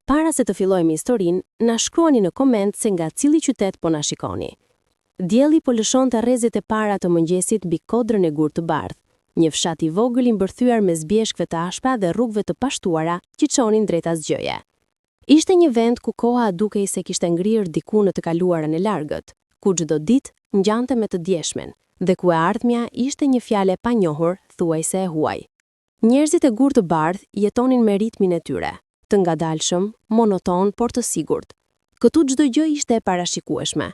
Para se të fillojmë historinë, na shkruani në koment se nga cili qytet po na shikoni. Dielli po lëshonte rrezet e para të mëngjesit mbi kodrën e Gurë të Bardh, një fshat i vogël i mbërthyer mes bjeshkëve të ashpra dhe rrugëve të pashtuara që çonin drejt asgjëje. Ishte një vend ku koha dukej se kishte ngrirë diku në të kaluarën e largët, ku çdo ditë ngjante me të djeshmen dhe ku e ardhmja ishte një fjalë e panjohur, thuajse e huaj. Njerëzit e Gurë të Bardh jetonin me ritmin e tyre, të ngadalshëm, monoton, por të sigurt. Këtu çdo gjë ishte e parashikueshme.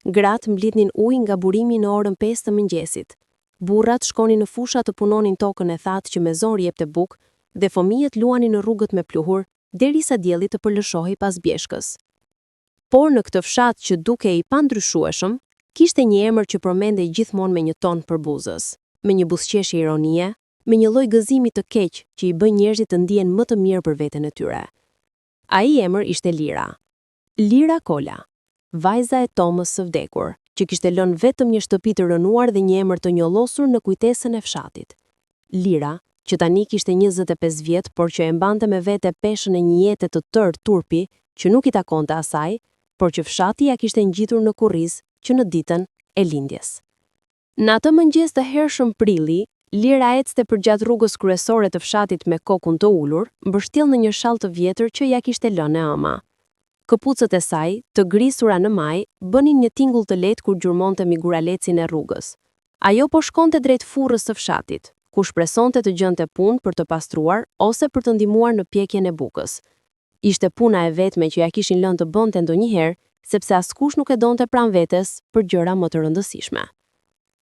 Gratë mblidhnin ujë nga burimi në orën 5 të mëngjesit. Burrat shkonin në fusha të punonin tokën e thatë që me zor jepte bukë dhe fëmijët luanin në rrugët me pluhur derisa dielli të përlëshohej pas bjeshkës. Por në këtë fshat që dukej i pandryshueshëm, kishte një emër që përmendej gjithmonë me një ton përbuzës, me një buzëqeshje ironie, me një lloj gëzimi të keq që i bën njerëzit të ndihen më të mirë për veten e tyre. Ai emër ishte Lira. Lira Kola, vajza e Tomës së vdekur, që kishte lënë vetëm një shtëpi të rënuar dhe një emër të njollosur në kujtesën e fshatit. Lira, që tani kishte 25 vjet, por që e mbante me vete peshën e një jete të tërë turpi, që nuk i takonte asaj, por që fshati ja kishte ngjitur në kurriz që në ditën e lindjes. Në atë mëngjes të hershëm prilli, Lira ecte përgjatë rrugës kryesore të fshatit me kokun të ulur, mbështjell në një shall të vjetër që ja kishte lënë ëma. Këpucët e saj, të grisura në maj, bënin një tingull të lehtë kur gjurmonte mbi guralecin e rrugës. Ajo po shkonte drejt furrës së fshatit, ku shpresonte të gjente punë për të pastruar ose për të ndihmuar në pjekjen e bukës. Ishte puna e vetme që ja kishin lënë të bënte ndonjëherë, sepse askush nuk e donte pranë vetes për gjëra më të rëndësishme.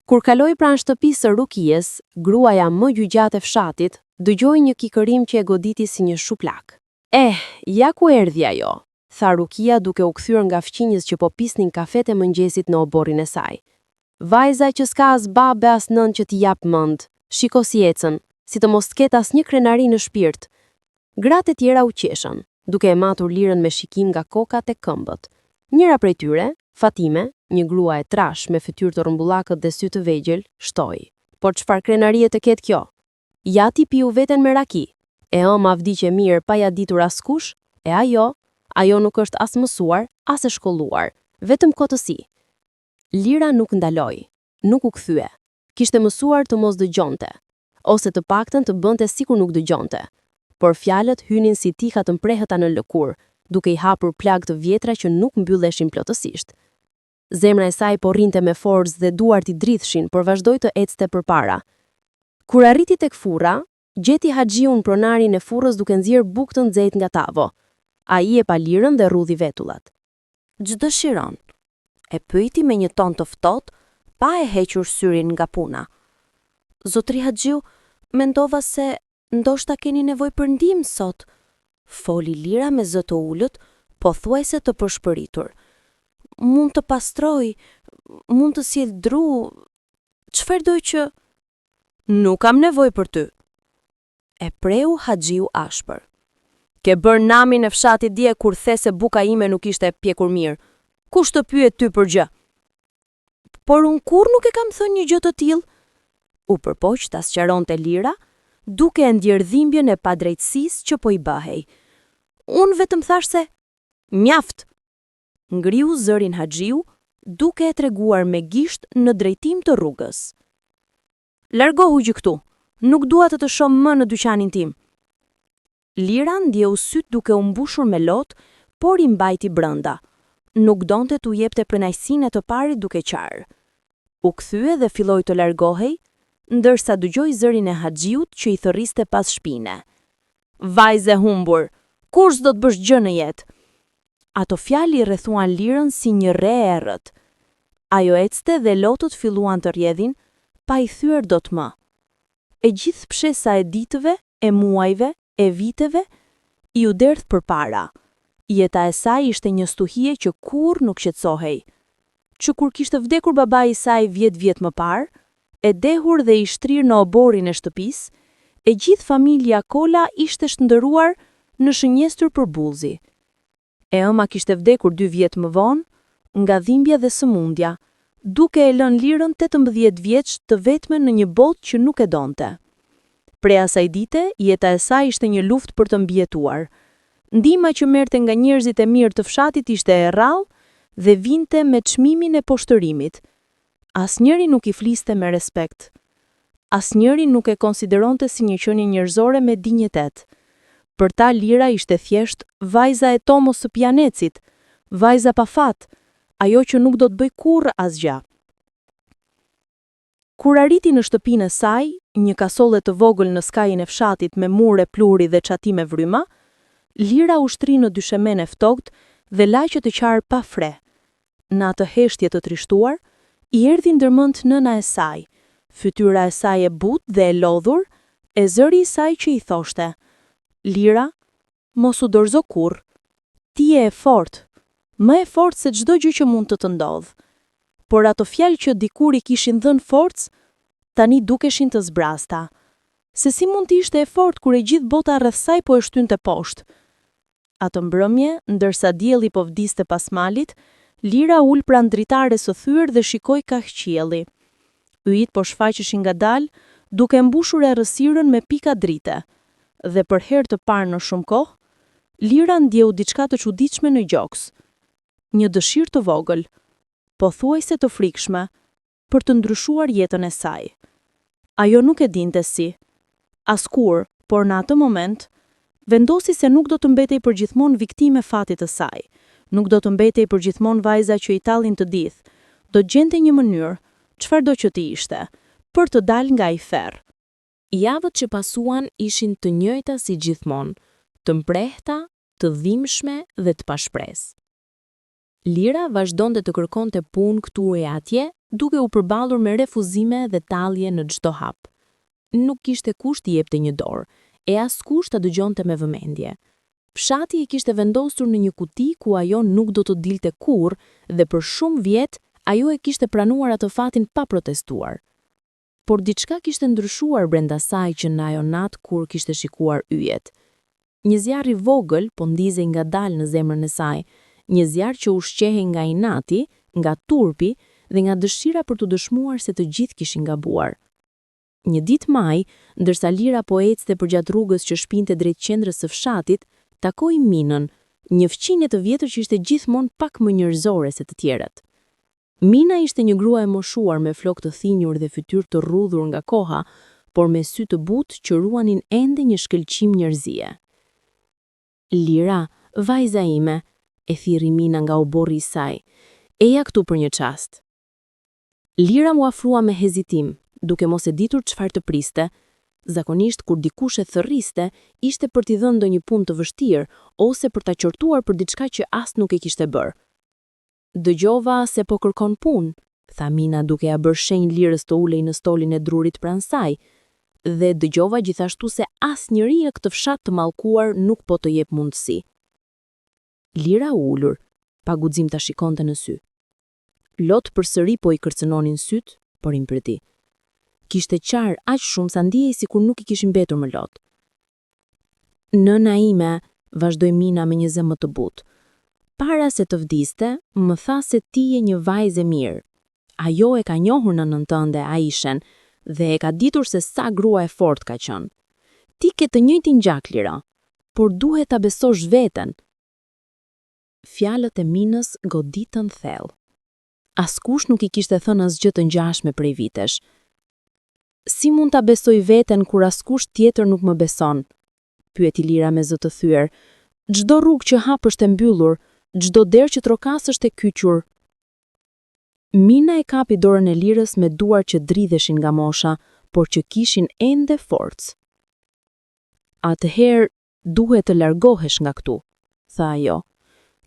Kur kaloi pranë shtëpisë së Rukijes, gruaja më gjyqate fshatit, dëgjoi një kikërim që e goditi si një shuplak. Ja ku erdhi ajo, tha Rukia duke u kthyer nga fqinjës që po pisnin kafet e mëngjesit në oborrin e saj. Vajza që s'ka as babë as nën që t'i jap mend, shiko si ecën, si të mos ketë asnjë krenari në shpirt. Gratë e tjera u qeshën, duke e matur Lirën me shikim nga kokat e këmbët. Njëra prej tyre, Fatime, një grua e trash me fytyrë të rrumbullakët dhe sy të vegjël, shtoi. Por çfarë krenarie të ketë kjo? Ja ti piu veten me raki. E ëma vdiqe mirë pa ja ditur askush, e ajo nuk është as mësuar, as e shkolluar, vetëm kotësi. Lira nuk ndaloi, nuk u kthye. Kishte mësuar të mos dëgjonte, ose të paktën të bënte sikur nuk dëgjonte. Por fjalët hynin si tiha të mprehëta në lëkurë, duke i hapur plagë të vjetra që nuk mbylleshin plotësisht. Zemra e saj po rrinte me forcë dhe duart i dridhshin, por vazhdoi të ecte përpara. Kur arriti tek furra, gjeti Haxhiun pronarin e furrës duke nxjerr bukë të nxehtë nga tavo. Ai e pa Lirën dhe rrudhi vetullat. Ç'dëshiron? E pyeti me një ton të ftohtë, pa e hequr syrin nga puna. Zotri Haxhiu, mendova se ndoshta keni nevojë për ndihmë sot, foli Lira me zë të ulët, pothuajse të përshpëritur. Mund të pastroj, mund të sjell dru, çfarë doj që... Nuk kam nevojë për ty. E preu Haxhiu ashpër. Ke bërë namin e fshatit dje kur the se buka ime nuk ishte pjekur mirë. Kush të pyet ty për gjë? Por unë kur nuk e kam thënë një gjë të tillë? U përpoq ta sqaronte Lira, duke e ndjer dhimbjen e padrejtësisë që po i bëhej. Unë vetëm thash se mjaft. Ngriu zërin Haxhiu, duke e treguar me gisht në drejtim të rrugës. Largohu gjë këtu, nuk dua të shoh më në dyqanin tim. Lira ndjeu syt duke u mbushur me lot, por i mbajti brenda. Nuk donte t'u jepte prenajsinë të parit duke qarë. U kthye dhe filloi të largohej, ndërsa dëgjoi zërin e Haxhiut që i thërriste pas shpine. Vajze humbur, kush do të bësh gjë në jetë? Ato fjalë i rrethuan Lirën si një re e errët. Ajo ecte dhe lotët filluan të rrjedhin, pa i thyer dot më. E gjithë pshesa e ditëve, e muajve, e viteve, i u derdh përpara. Jeta e saj ishte një stuhie që kurrë nuk qetësohej. Që kur kishte vdekur babai i saj 10 vjet më parë, e dehur dhe i shtrirë në oborrin e shtëpisë, e gjithë familja Kola ishte shndëruar në shënjestur përbulzi. E ëma kishte vdekur 2 vjet më vonë, nga dhimbja dhe sëmundja, duke e lënë Lirën 18 vjeç të vetme në një botë që nuk e donte. Prej asaj dite, jeta e saj ishte një luftë për të mbijetuar. Ndihma që merrte nga njerëzit e mirë të fshatit ishte e rrallë dhe vinte me çmimin e poshtërimit. Asnjëri nuk i fliste me respekt. Asnjëri nuk e konsideronte si një qenie njerëzore me dinjitet. Për ta Lira ishte thjesht vajza e Tomos së Pianecit, vajza pa fat, ajo që nuk do të bëj kurrë asgjë. Kur arriti në shtëpinë e saj, një kasolle të vogël në skajin e fshatit me mure pluri dhe çatime vryma, Lira ushtri në dyshemen e ftohtë dhe laqe të qarë pa fre. Në atë heshtje të trishtuar, i erdhi ndërmend nëna e saj, fytyra e saj e butë dhe e lodhur, e zëri i saj që i thoshte: "Lira, mos u dorëzo kurrë. Ti je e fortë, më e fortë se çdo gjë që mund të të ndodhë." Por ato fjalë që dikur i kishin dhënë forcë, tani dukeshin të zbrasta. Se si mund të ishte e fortë kur e gjithë bota rreth saj po e shtynte poshtë? Ato mbrëmje, ndërsa dielli po vdiste pas malit, Lira ul pranë dritares së thyer dhe shikoi kaq qielli. Yjet po shfaqeshin ngadalë, duke mbushur errësirën me pika drite. Dhe për herë të parë në shumë kohë, Lira ndjeu diçka të çuditshme në gjoks. Një dëshirë të vogël, pothuajse të frikshme, për të ndryshuar jetën e saj. Ajo nuk e dinte si. Askur, por në atë moment, vendosi se nuk do të mbetej përgjithmonë viktime fatit të saj. Nuk do të mbetej përgjithmonë vajza që i tallin të dith. Do gjente një mënyrë, çfarëdo që të ishte, për të dalë nga ai ferr. Javët që pasuan ishin të njëjta si gjithmonë, të mprehta, të dhimbshme dhe të pashpresë. Lira vazhdonte të kërkonte punë këtu e atje, duke u përballur me refuzime dhe tallje në çdo hap. Nuk kishte kush t'i jepte një dorë, e askush ta dëgjonte me vëmendje. Fshati e kishte vendosur në një kuti ku ajo nuk do të dilte kurrë dhe për shumë vjet ajo e kishte pranuar atë fatin pa protestuar. Por diçka kishte ndryshuar brenda saj që në ajo natë kur kishte shikuar yjet. Një zjarr i vogël po ndizej ngadalë në zemrën e saj, një zjarr që ushqehej nga inati, nga turpi dhe nga dëshira për të dëshmuar se të gjithë kishin gabuar. Një ditë maj, ndërsa Lira po ecte përgjatë rrugës që shpinte drejt qendrës së fshatit, takoi Minën, një fqinje të vjetër që ishte gjithmonë pak më njerëzore se të tjerat. Mina ishte një grua e moshuar me flokë të thinjur dhe fytyrë të rrudhur nga koha, por me sy të butë që ruanin ende një shkëlqim njerëzie. "Lira, vajza ime", e thirri Mina nga oborri i saj. "Eja këtu për një çast." Lira u afrua me hezitim, duke mos e ditur çfarë të priste. Zakonisht kur dikush e thërriste, ishte për t'i dhënë ndonjë punë të vështirë ose për ta qortuar për diçka që as nuk e kishte bërë. "Dëgjova se po kërkon punë", tha Mina duke ja bërë shenjë Lirës të ulej në stolin e drurit pranë saj, dhe dëgjova gjithashtu se asnjëri në këtë fshat të mallkuar nuk po të jep mundësi. Lira u ulur, pa guxim ta shikonte në sy. Lot përsëri po i kërcënonin syt, por i mpriti. Kishte qarë aq shumë sa ndihej sikur nuk i kishin mbetur më lot. "Nëna ime", vazhdoi Mina me një zemër të butë, "para se të vdiste, më tha se ti je një vajzë e mirë. Ajo e ka njohur nënën tënde, Aishen, dhe e ka ditur se sa grua e fortë ka qenë. Ti ke të njëjtin gjak, Lira, por duhet ta besosh veten." Fjalët e Minës goditën thellë. Askush nuk i kishte thënë asgjë të ngjashme prej vitesh. "Si mund ta besoj veten kur askush tjetër nuk më beson?" pyeti Lira me zë të thyer. "Çdo rrugë që hap është e mbyllur, çdo derë që trokas është e kyqur." Mina e kapi dorën e Lirës me duar që dridheshin nga mosha, por që kishin ende forcë. "Atëherë duhet të largohesh nga këtu", tha ajo.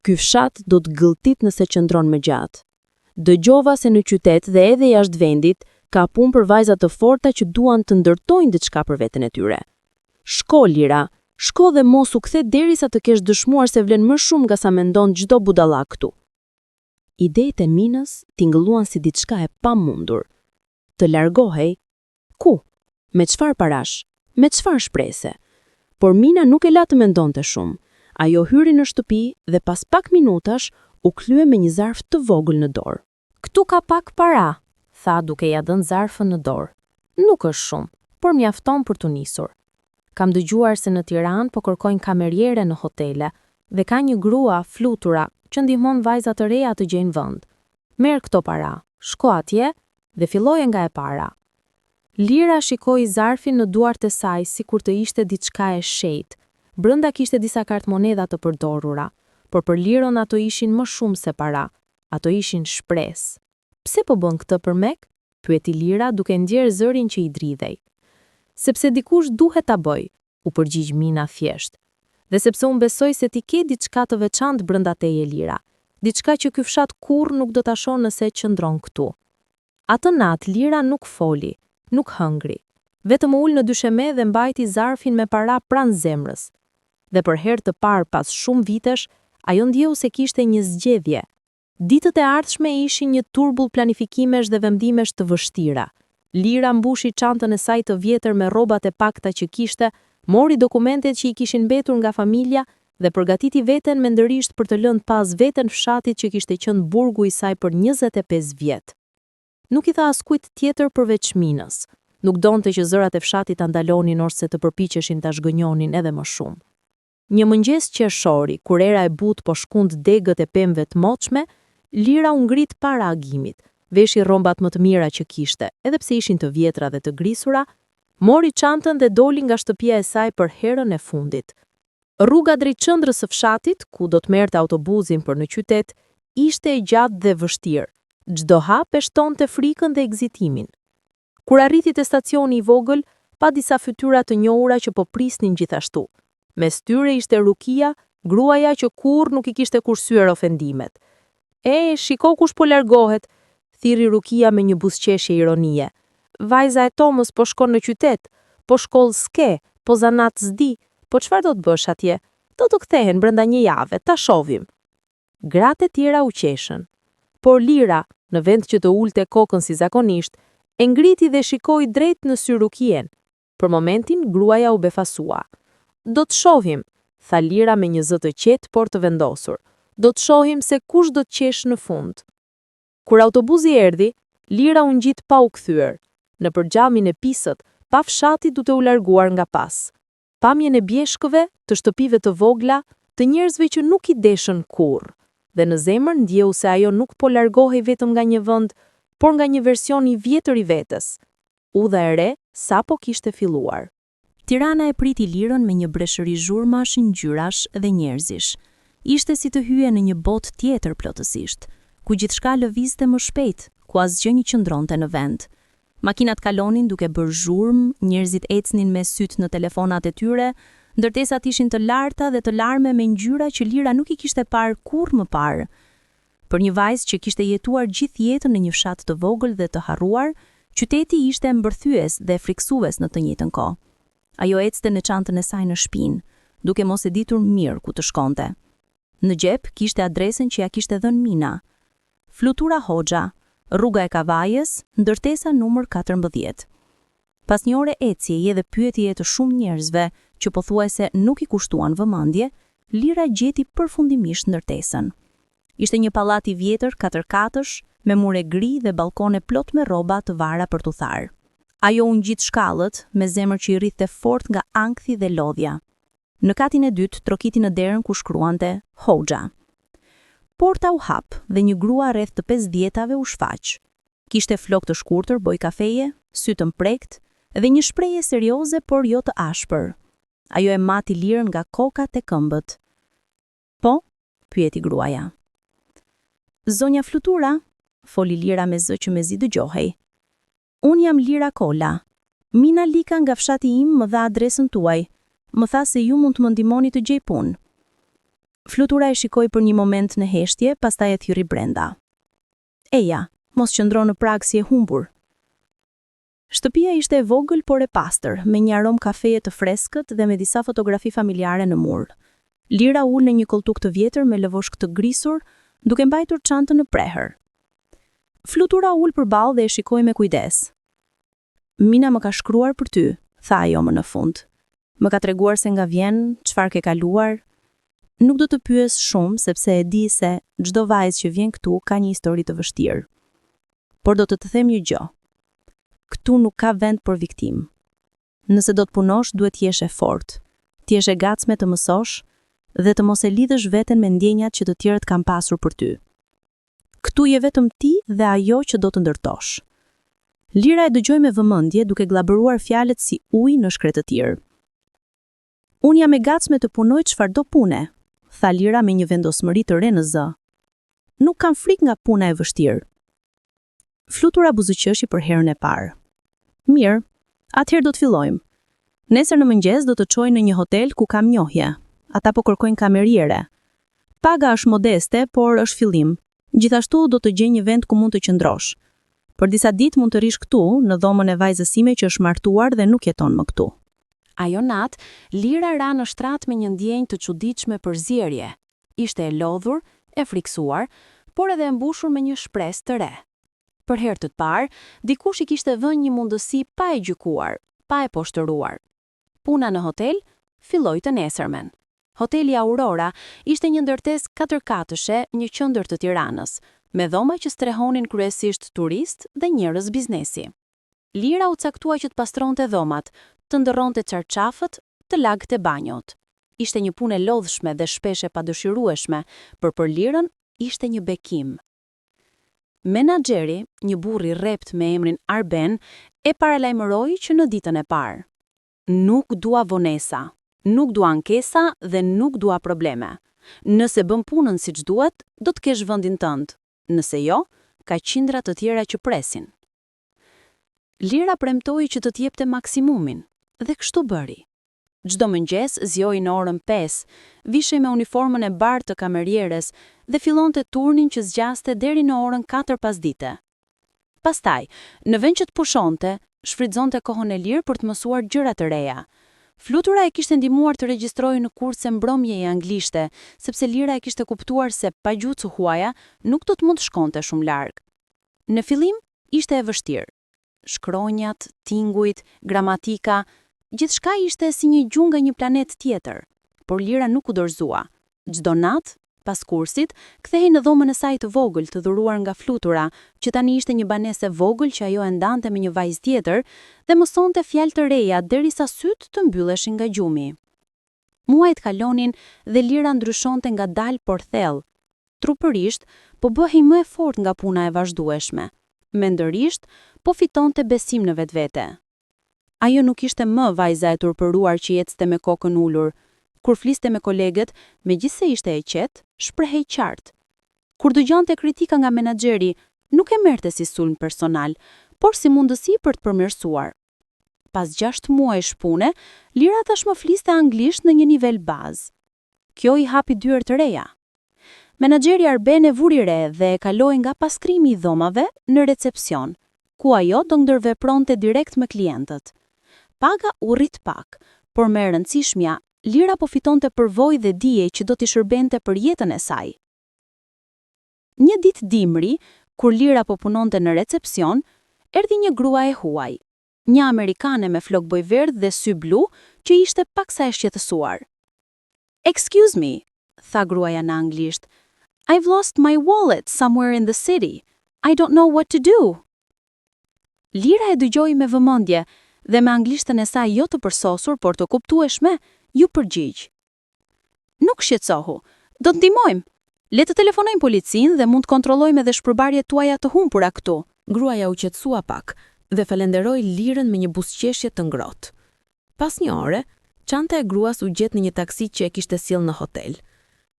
"Ky fshat do të gëlltit nëse qëndron më gjatë. Dëgjova se në qytet dhe edhe jashtë vendit ka punë për vajza të forta që duan të ndërtojnë diçka për veten e tyre. Shko, Lira, shko dhe mos u kthe derisa të kesh dëshmuar se vlen më shumë nga sa mendon çdo budallak këtu." Idetë e Minës tingëlluan si diçka e pamundur. Të largohej? Ku? Me çfarë parash? Me çfarë shprese? Por Mina nuk e la të mendonte shumë. Ajo hyri në shtëpi dhe pas pak minutash u kthye me një zarf të vogël në dorë. "Këtu ka pak para", tha duke ja dhënë zarfën në dorë. "Nuk është shumë, por mjafton për të nisur." Kam dëgjuar se në Tiranë po kërkojnë kameriere në hotele dhe ka një grua flutura që ndihmon vajza të reja të gjejnë vend. Merr këto para, shko atje dhe filloje nga e para. Lira shikoi zarfin në duart e saj sikur të ishte diçka e shejtë. Brenda kishte disa kartmonedha të përdorura, por për Liron ato ishin më shumë se para. Ato ishin shpresë. Pse po bën këtë për Mek? Pyeti Lira duke ndjerë zërin që i dridhej. Sepse dikush duhet ta bëj, u përgjigj Mina thjesht. Dhe sepse unë besoj se ti ke diçka të veçantë brenda teje Lira, diçka që ky fshat kurrë nuk do ta shohë nëse qëndron këtu. Atë natë Lira nuk foli, nuk hëngri. Vetëm ul në dysheme dhe mbajti zarfin me para pranë zemrës. Dhe për herë të parë pas shumë vitesh, ajo ndjeu se kishte një zgjedhje. Ditët e ardhshme ishin një turbull planifikimesh dhe vendimesh të vështira. Lira mbushi çantën e saj të vjetër me rrobat e pakta që kishte, mori dokumentet që i kishin mbetur nga familja dhe përgatiti veten mendërisht për të lënë pas veten fshatit që kishte qenë burgu i saj për 25 vjet. Nuk i tha askujt tjetër përveç Minës. Nuk donte që zërat e fshatit ta ndalonin ose të përpiqeshin ta zhgënjonin edhe më shumë. Një mëngjes qershori, kur era e butë po shkund degët e pemëve të moçme, Lira u ngrit para agimit, veshi rrombat më të mira që kishte, edhe pse ishin të vjetra dhe të grisura, mori çantën dhe doli nga shtëpia e saj për herën e fundit. Rruga drejt qendrës së fshatit, ku do të merrte autobusin për në qytet, ishte e gjatë dhe vështirë. Çdo hap e shtonte frikën dhe ekzitimin. Kur arriti te stacioni i vogël, pa disa fytyra të njohura që po prisnin gjithashtu. Mes tyre ishte Rukia, gruaja që kurrë nuk i kishte kursyer ofendimet. Shiko kush po largohet, thiri Rukia me një buzëqeshje ironie. Vajza e Tomës po shkon në qytet, po shkollë s'ke, po zanat s'di, po çfarë do të bësh atje? Do të kthehen brenda një jave, ta shohim. Gratë e tjera u qeshën. Por Lira, në vend që të ulte kokën si zakonisht, e ngriti dhe shikoi drejt në sy Rukien. Për momentin gruaja u befasua. Do të shohim, tha Lira me një zë të qetë por të vendosur. Do të shohim se kush do të qesh në fund. Kur autobusi erdhi, Lira u ngjit pa u kthyer. Në përgjamin e pisët, pa fshati duke u larguar nga pas. Pamjen e bjeshkëve, të shtëpive të vogla, të njerëzve që nuk i deshën kurrë. Dhe në zemër ndjeu se ajo nuk po largohej vetëm nga një vend, por nga një version i vjetër i vetes. Udha e re sapo kishte filluar. Tirana e priti Lirën me një breshëri zhurmash, ngjyrash dhe njerëzish. Ishte si të hyje në një botë tjetër plotësisht, ku gjithçka lëvizte më shpejt, ku asgjë nuk qëndronte në vend. Makinat kalonin duke bërë zhurmë, njerëzit ecnin me syt në telefonat e tyre, ndërtesat ishin të larta dhe të larme me ngjyra që Lira nuk i kishte parë kurrë më parë. Për një vajzë që kishte jetuar gjithë jetën në një fshat të vogël dhe të harruar, qyteti ishte mbërthyes dhe friksues në të njëjtën kohë. Ajo ecte në çantën e saj në shpinë, duke mos e ditur mirë ku të shkonte. Në xhep kishte adresën që ja kishte dhënë Mina. Flutura Hoxha, rruga e Kavajës, ndërtesa numër 14. Pas një ore ecjeje dhe pyetje të shumë njerëzve që pothuajse nuk i kushtuan vëmendje, Lira gjeti përfundimisht ndërtesën. Ishte një pallat i vjetër 4 katësh, me mure gri dhe balkone plot me rroba të vara për t'utharë. Ajo u ngjit shkallët me zemër që i rrithte fort nga ankthi dhe lodhja. Në katin e dytë trokiti në derën ku shkruante Hoxha. Porta u hap dhe një grua rreth të 50-tave u shfaq. Kishte flok të shkurtër, boj kafeje, sy të mprekt dhe një shprehje serioze por jo të ashpër. Ajo e mati Lirën nga kokat e këmbët. Po? Pyeti gruaja. Zonja Flutura, foli Lira me zë që mezi dëgjohej. Unë jam Lira Kola. Mina Lika nga fshati im më dha adresën tuaj. Më tha se ju mund të më ndihmoni të gjej punë. Flutura e shikoi për një moment në heshtje, pastaj e thyrri brenda. Eja, mos qëndro në prag si e humbur. Shtëpia ishte e vogël por e pastër, me një aromë kafeje të freskët dhe me disa fotografi familjare në mur. Lira ul në një koltuk të vjetër me lëvoshk të grisur, duke mbajtur çantën në prehër. Flutura ul përballë dhe e shikoi me kujdes. Mina më ka shkruar për ty, tha ajo më në fund. Më ka treguar se nga vjen, çfarë ke kaluar. Nuk do të pyes shumë sepse e di se çdo vajzë që vjen këtu ka një histori të vështirë. Por do të them një gjë. Këtu nuk ka vend për viktim. Nëse do të punosh, duhet të jesh e fortë. Ti jesh e gatshme të mësosh dhe të mos e lidhësh veten me ndjenjat që të tjerët kanë pasur për ty. Ktu je vetëm ti dhe ajo që do të ndërtosh. Lira e dëgjoi me vëmendje duke glabëruar fjalët si ujë në shkretë të tir. Unë jam e gatshme të punoj çfarëdo pune, tha Lira me një vendosmëri të re në zë. Nuk kam frikë nga puna e vështirë. Flutura buzëqëshi për herën e parë. Mirë, atëherë do të fillojmë. Nesër në mëngjes do të çoj në një hotel ku kam njohje. Ata po kërkojnë kameriere. Paga është modeste, por është fillim. Gjithashtu do të gjej një vend ku mund të qëndrosh. Për disa ditë mund të rish këtu, në dhomën e vajzës sime që është martuar dhe nuk jeton më këtu. Ajo natë, Lira ra në shtrat me një ndjenjë të çuditshme për zjerje. Ishte e lodhur, e friksuar, por edhe e mbushur me një shpresë të re. Për herë të parë, dikush i kishte vënë një mundësi pa e gjykuar, pa e poshtëruar. Puna në hotel filloi të nesërmen. Hoteli Aurora ishte një ndërtesë 4 katëshe në qendër të Tiranës, me dhoma që strehonin kryesisht turistë dhe njerëz biznesi. Lira u caktua që të pastronte dhomat, të ndërronte çarçafët, të lagte banjot. Ishte një punë e lodhshme dhe shpesh e padëshirueshme, për Lirën ishte një bekim. Menaxheri, një burr i rrept me emrin Arben, e paralajmëroi që në ditën e parë: "Nuk dua vonesa, nuk dua ankesa dhe nuk dua probleme. Nëse bën punën siç duhet, do të kesh vendin tënd. Nëse jo, ka qindra të tjera që presin." Lira premtoi që do të jepte maksimumin, dhe kështu bëri. Çdo mëngjes zjoi në orën 5, vishej me uniformën e bardhë të kamerieres dhe fillonte turnin që zgjaste deri në orën 4 pasdite. Pastaj, në vend që të pushonte, shfrytëzonte kohën e lirë për të mësuar gjëra të reja. Flutura e kishte ndihmuar të regjistrojë në kurse mbrëmjeje anglishte, sepse Lira e kishte kuptuar se pa gjuhë të huaja nuk do të mund të shkonte shumë larg. Në fillim ishte e vështirë. Shkronjat, tingujt, gramatika, gjithçka ishte si një gjuhë nga një planet tjetër, por Lira nuk u dorëzua. Çdo natë, pas kursit, kthehej në dhomën e saj të vogël të dhuruar nga Flutura, që tani ishte një banesë e vogël që ajo e ndante me një vajzë tjetër dhe mësonte fjalë të reja derisa syt të mbylleshin nga gjumi. Muajt kalonin dhe Lira ndryshonte ngadalë por thellë. Trupërisht, po bëhej më e fortë nga puna e vazhdueshme. Mendërisht, po fitonte besim në vetvete. Ajo nuk ishte më vajza e turpëruar që ecste me kokën ulur. Kur fliste me kolegët, megjithse ishte e qetë, shprehej qartë. Kur dëgjonte kritika nga menaxheri, nuk e merrte si sulm personal, por si mundësi për të përmirësuar. Pas 6 muajsh pune, Lira tashmë fliste anglisht në një nivel bazë. Kjo i hapi dyer të reja. Menaxheri Arben e vuri re dhe e kaloi nga pastrimi i dhomave në recepcion, ku ajo do ndërvepronte direkt me klientët. Paga u rrit pak, por më e rëndësishmja, Lira po fitonte përvojë dhe dije që do t'i shërbente për jetën e saj. Një ditë dimri, kur Lira po punonte në recepcion, erdhi një grua e huaj, një amerikane me flok bojverdh dhe sy blu që ishte paksa e shqetësuar. "Excuse me," tha gruaja në anglisht. "I've lost my wallet somewhere in the city. I don't know what to do." Lira e dëgjoi me vëmendje dhe me anglishtën e saj jo të përsosur, por të kuptueshme, ju përgjigj. "Nuk shqetësohu, do të ndihmojmë. Le të telefonojmë policinë dhe mund të kontrollojmë edhe shpërbarjet tuaja të humbura këtu." Gruaja u qetësua pak dhe falenderoi Lirën me një buzëqeshje të ngrohtë. Pas një ore, çanta e gruas u gjet në një taksi që e kishte sjellë në hotel.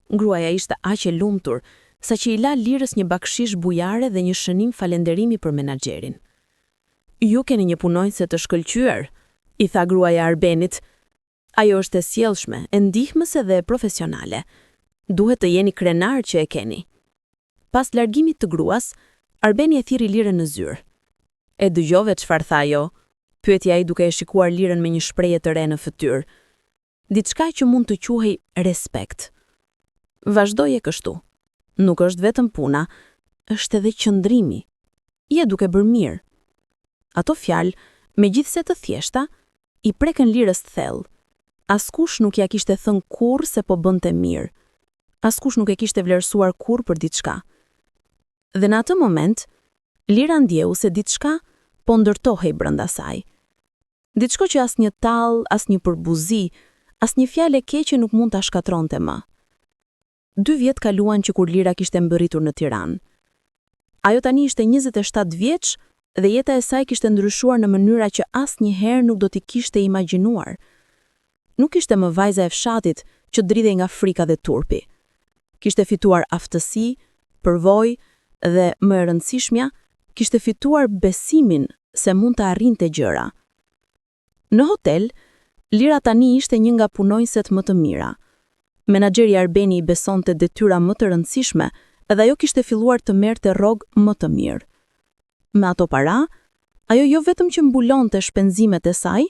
Gruaja ishte aq e lumtur, saqë i la Lirës një bakshish bujare dhe një shënim falenderimi për menaxherin. "Ju keni një punonjëse të shkëlqyer," i tha gruaja Arbenit. "Ajo është e sjellshme, e ndihmëse dhe profesionale. Duhet të jeni krenar që e keni." Pas largimit të gruas, Arbeni e thirri Lirën në zyrë. "E dëgjove çfarë tha ajo?" pyeti ai duke e shikuar Lirën me një shprehje të re në fytyrë. "Diçka që mund të quhej respekt. Vazhdoje kështu. Nuk është vetëm puna, është edhe qëndrimi. Je duke bërë mirë." Ato fjalë, megjithse të thjeshta, i prekën Lirës thellë. Askush nuk ja kishte thënë kurrë se po bënte mirë. Askush nuk e kishte vlerësuar kurrë për diçka. Dhe në atë moment, Lira ndjeu se diçka po ndërtohej brenda saj. Diçka që asnjë tall, asnjë përbuzi, asnjë fjalë e keqe nuk mund ta shkatronte më. 2 vjet kaluan që kur Lira kishte mbërritur në Tiranë. Ajo tani ishte 27 vjeç dhe jeta e saj kishte ndryshuar në mënyra që asnjëherë nuk do t'i kishte imagjinuar. Nuk ishte më vajza e fshatit që dridhej nga frika dhe turpi. Kishte fituar aftësi, përvojë dhe më e rëndësishmja, kishte fituar besimin se mund të arrinte gjëra. Në hotel, Lira tani ishte një nga punonjëset më të mira. Menaxheri Arbeni i besonte detyra më të rëndësishme edhe ajo kishte filluar të merrte rrogë më të mirë. Me ato para, ajo jo vetëm që mbulonte shpenzimet e saj,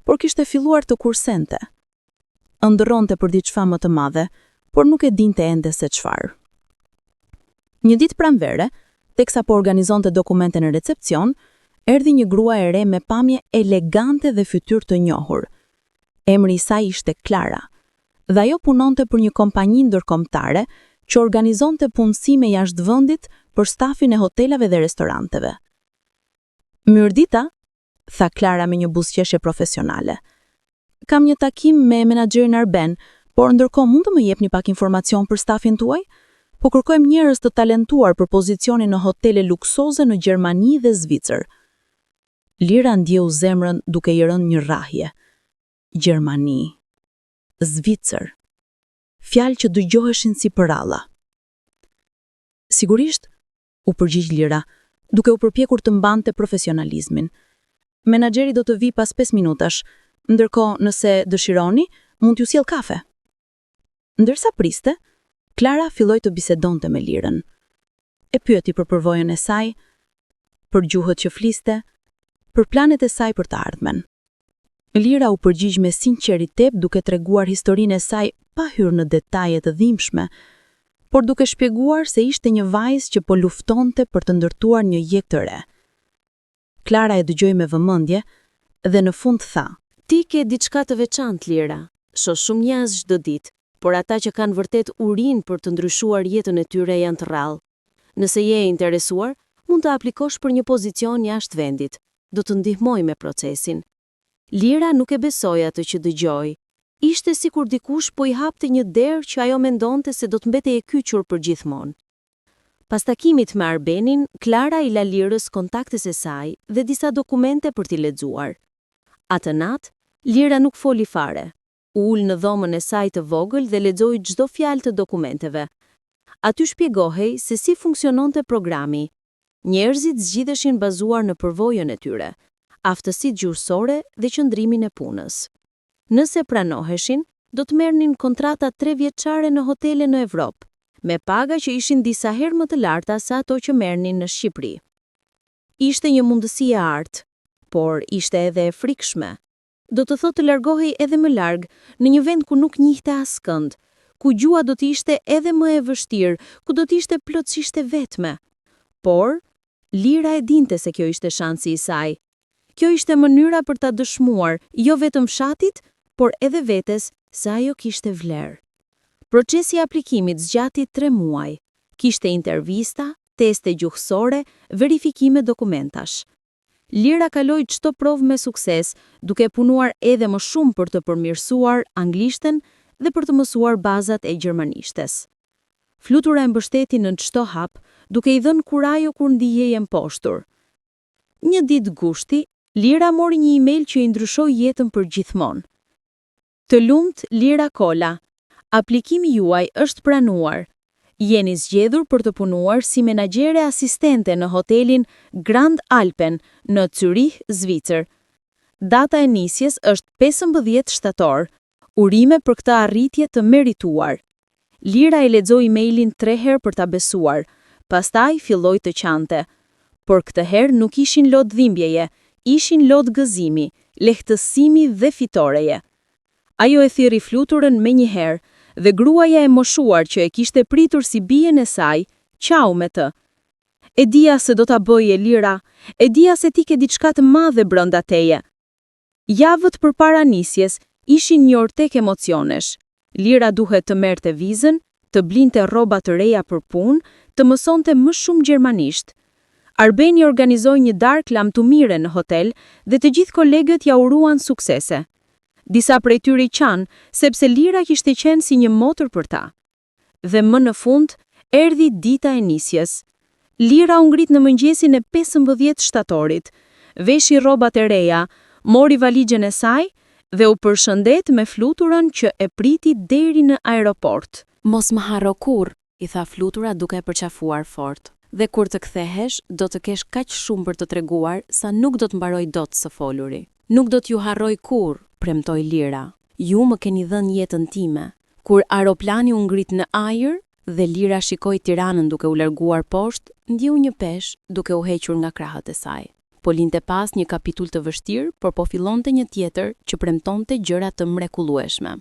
por kishte filluar të kursente. Ëndërronte për diçka më të madhe, por nuk e dinte ende se çfarë. Një ditë pranvere, teksa po organizonte dokumente në recepcion, erdhi një grua e re me pamje elegante dhe fytyrë të njohur. Emri i saj ishte Klara, dhe ajo punonte për një kompani ndërkombëtare që organizonte punësime jashtë vendit për stafin e hotelave dhe restoranteve. Mirëdita, tha Klara me një buzëqeshje profesionale. Kam një takim me menaxherin Arben, por ndërkohë mund të më jepni pak informacion për stafin tuaj? Po kërkojmë njerëz të talentuar për pozicionin në hotele luksoze në Gjermani dhe Zvicër. Lira ndjeu zemrën duke i rënë një rrahje. Gjermani, Zvicër. Fjalë që dëgjoheshin si përralla. Sigurisht, u përgjigj Lira, duke u përpjekur të mbante profesionalizmin. Menaxheri do të vi pas 5 minutash, ndërkohë nëse dëshironi, mund t'ju sjell kafe. Ndërsa priste, Klara filloi të bisedonte me Lirën. E pyeti për përvojën e saj, për gjuhët që fliste, për planet e saj për të ardhmen. Lira u përgjigj me sinqeritet duke treguar historinë e saj pa hyrë në detaje të dhimbshme, por duke shpjeguar se ishte një vajzë që po luftonte për të ndërtuar një jetë të re. Klara e dëgjoi me vëmendje dhe në fund tha: Ti ke diçka të veçantë, Lira. Shoh shumë njerëz çdo ditë, por ata që kanë vërtet urinë për të ndryshuar jetën e tyre janë të rrallë. Nëse je e interesuar, mund të aplikosh për një pozicion jashtë vendit. Do të ndihmoj me procesin. Lira nuk e besoi atë që dëgjoi. Ishte sikur dikush po i hapte një derë që ajo mendonte se do të mbetej e kyçur për gjithmonë. Pas takimit me Arbenin, Klara i la Lirës kontaktes e saj dhe disa dokumente për t'i lexuar. Atë natë, Lira nuk foli fare. U ul në dhomën e saj të vogël dhe lexoi çdo fjalë të dokumenteve. Aty shpjegohej se si funksiononte programi. Njerëzit zgjidheshin bazuar në përvojën e tyre, aftësitë gjuhësore dhe qëndrimin e punës. Nëse pranoheshin, do të merrnin kontrata 3 vjeçare në hotele në Evropë, me paga që ishin disa herë më të larta se ato që merrnin në Shqipëri. Ishte një mundësi e artë, por ishte edhe e frikshme. Do të thotë të largohej edhe më larg, në një vend ku nuk njihte askënd, ku gjua do të ishte edhe më e vështirë, ku do të ishte plotësisht e vetme. Por, Lira e dinte se kjo ishte shansi i saj. Kjo ishte mënyra për ta dëshmuar, jo vetëm fshatit, por edhe vetes, se ajo kishte vlerë. Procesi i aplikimit zgjati 3 muaj. Kishte intervista, teste gjuhësore, verifikime dokumentash. Lira kaloi çdo provë me sukses, duke punuar edhe më shumë për të përmirësuar anglishten dhe për të mësuar bazat e gjermanishtes. Flutura e mbështeti në çdo hap, duke i dhënë kurajo kur ndihej e mposhtur. Një ditë gushti, Lira mori një email që i ndryshoi jetën për gjithmonë. Të lumt Lira Kola, aplikimi juaj është pranuar. Jeni zgjedhur për të punuar si menaxhere asistente në hotelin Grand Alpen në Zürich, Zvicër. Data e nisjes është 15 shtator. Urime për këtë arritje të merituar. Lira e lexoi emailin 3 herë për ta besuar, pastaj filloi të qante. Por këtë herë nuk ishin lot dhimbjeje, ishin lot gëzimi, lehtësimi dhe fitoreje. Ajo e thirri fluturën me një herë, dhe gruaja e moshuar që e kishte pritur si bien e saj, qau me të. E dija se do ta bëje, Lira, e dija se ti ke diçka të madhe brenda teje. Javët përpara nisjes ishin një ortek emocionesh. Lira duhet të merrte vizën, të blinte rroba të reja për punë, të mësonte më shumë gjermanisht. Arbeni organizoi një darkë lamtumire në hotel dhe të gjithë kolegët ja uruan suksese. Disa prej tyre i qanë sepse Lira kishte qenë si një motër për ta. Dhe më në fund, erdhi dita e nisjes. Lira u ngrit në mëngjesin e 15 shtatorit, veshi rrobat e reja, mori valixhen e saj dhe u përshëndet me fluturën që e priti deri në aeroport. Mos më harro kurrë, i tha flutura duke e përqafuar fort. Dhe kur të kthehesh, do të kesh kaq shumë për të treguar sa nuk do të mbaroj dot së foluri. Nuk do t'ju harroj kurrë, premtoi Lira. Ju më keni dhënë jetën time. Kur aeroplani u ngrit në ajër dhe Lira shikoi Tiranën duke u larguar poshtë, ndjeu një peshë duke u hequr nga krahët e saj. Po linte pas një kapitull të vështirë, por po fillonte një tjetër që premtonte gjëra të mrekullueshme.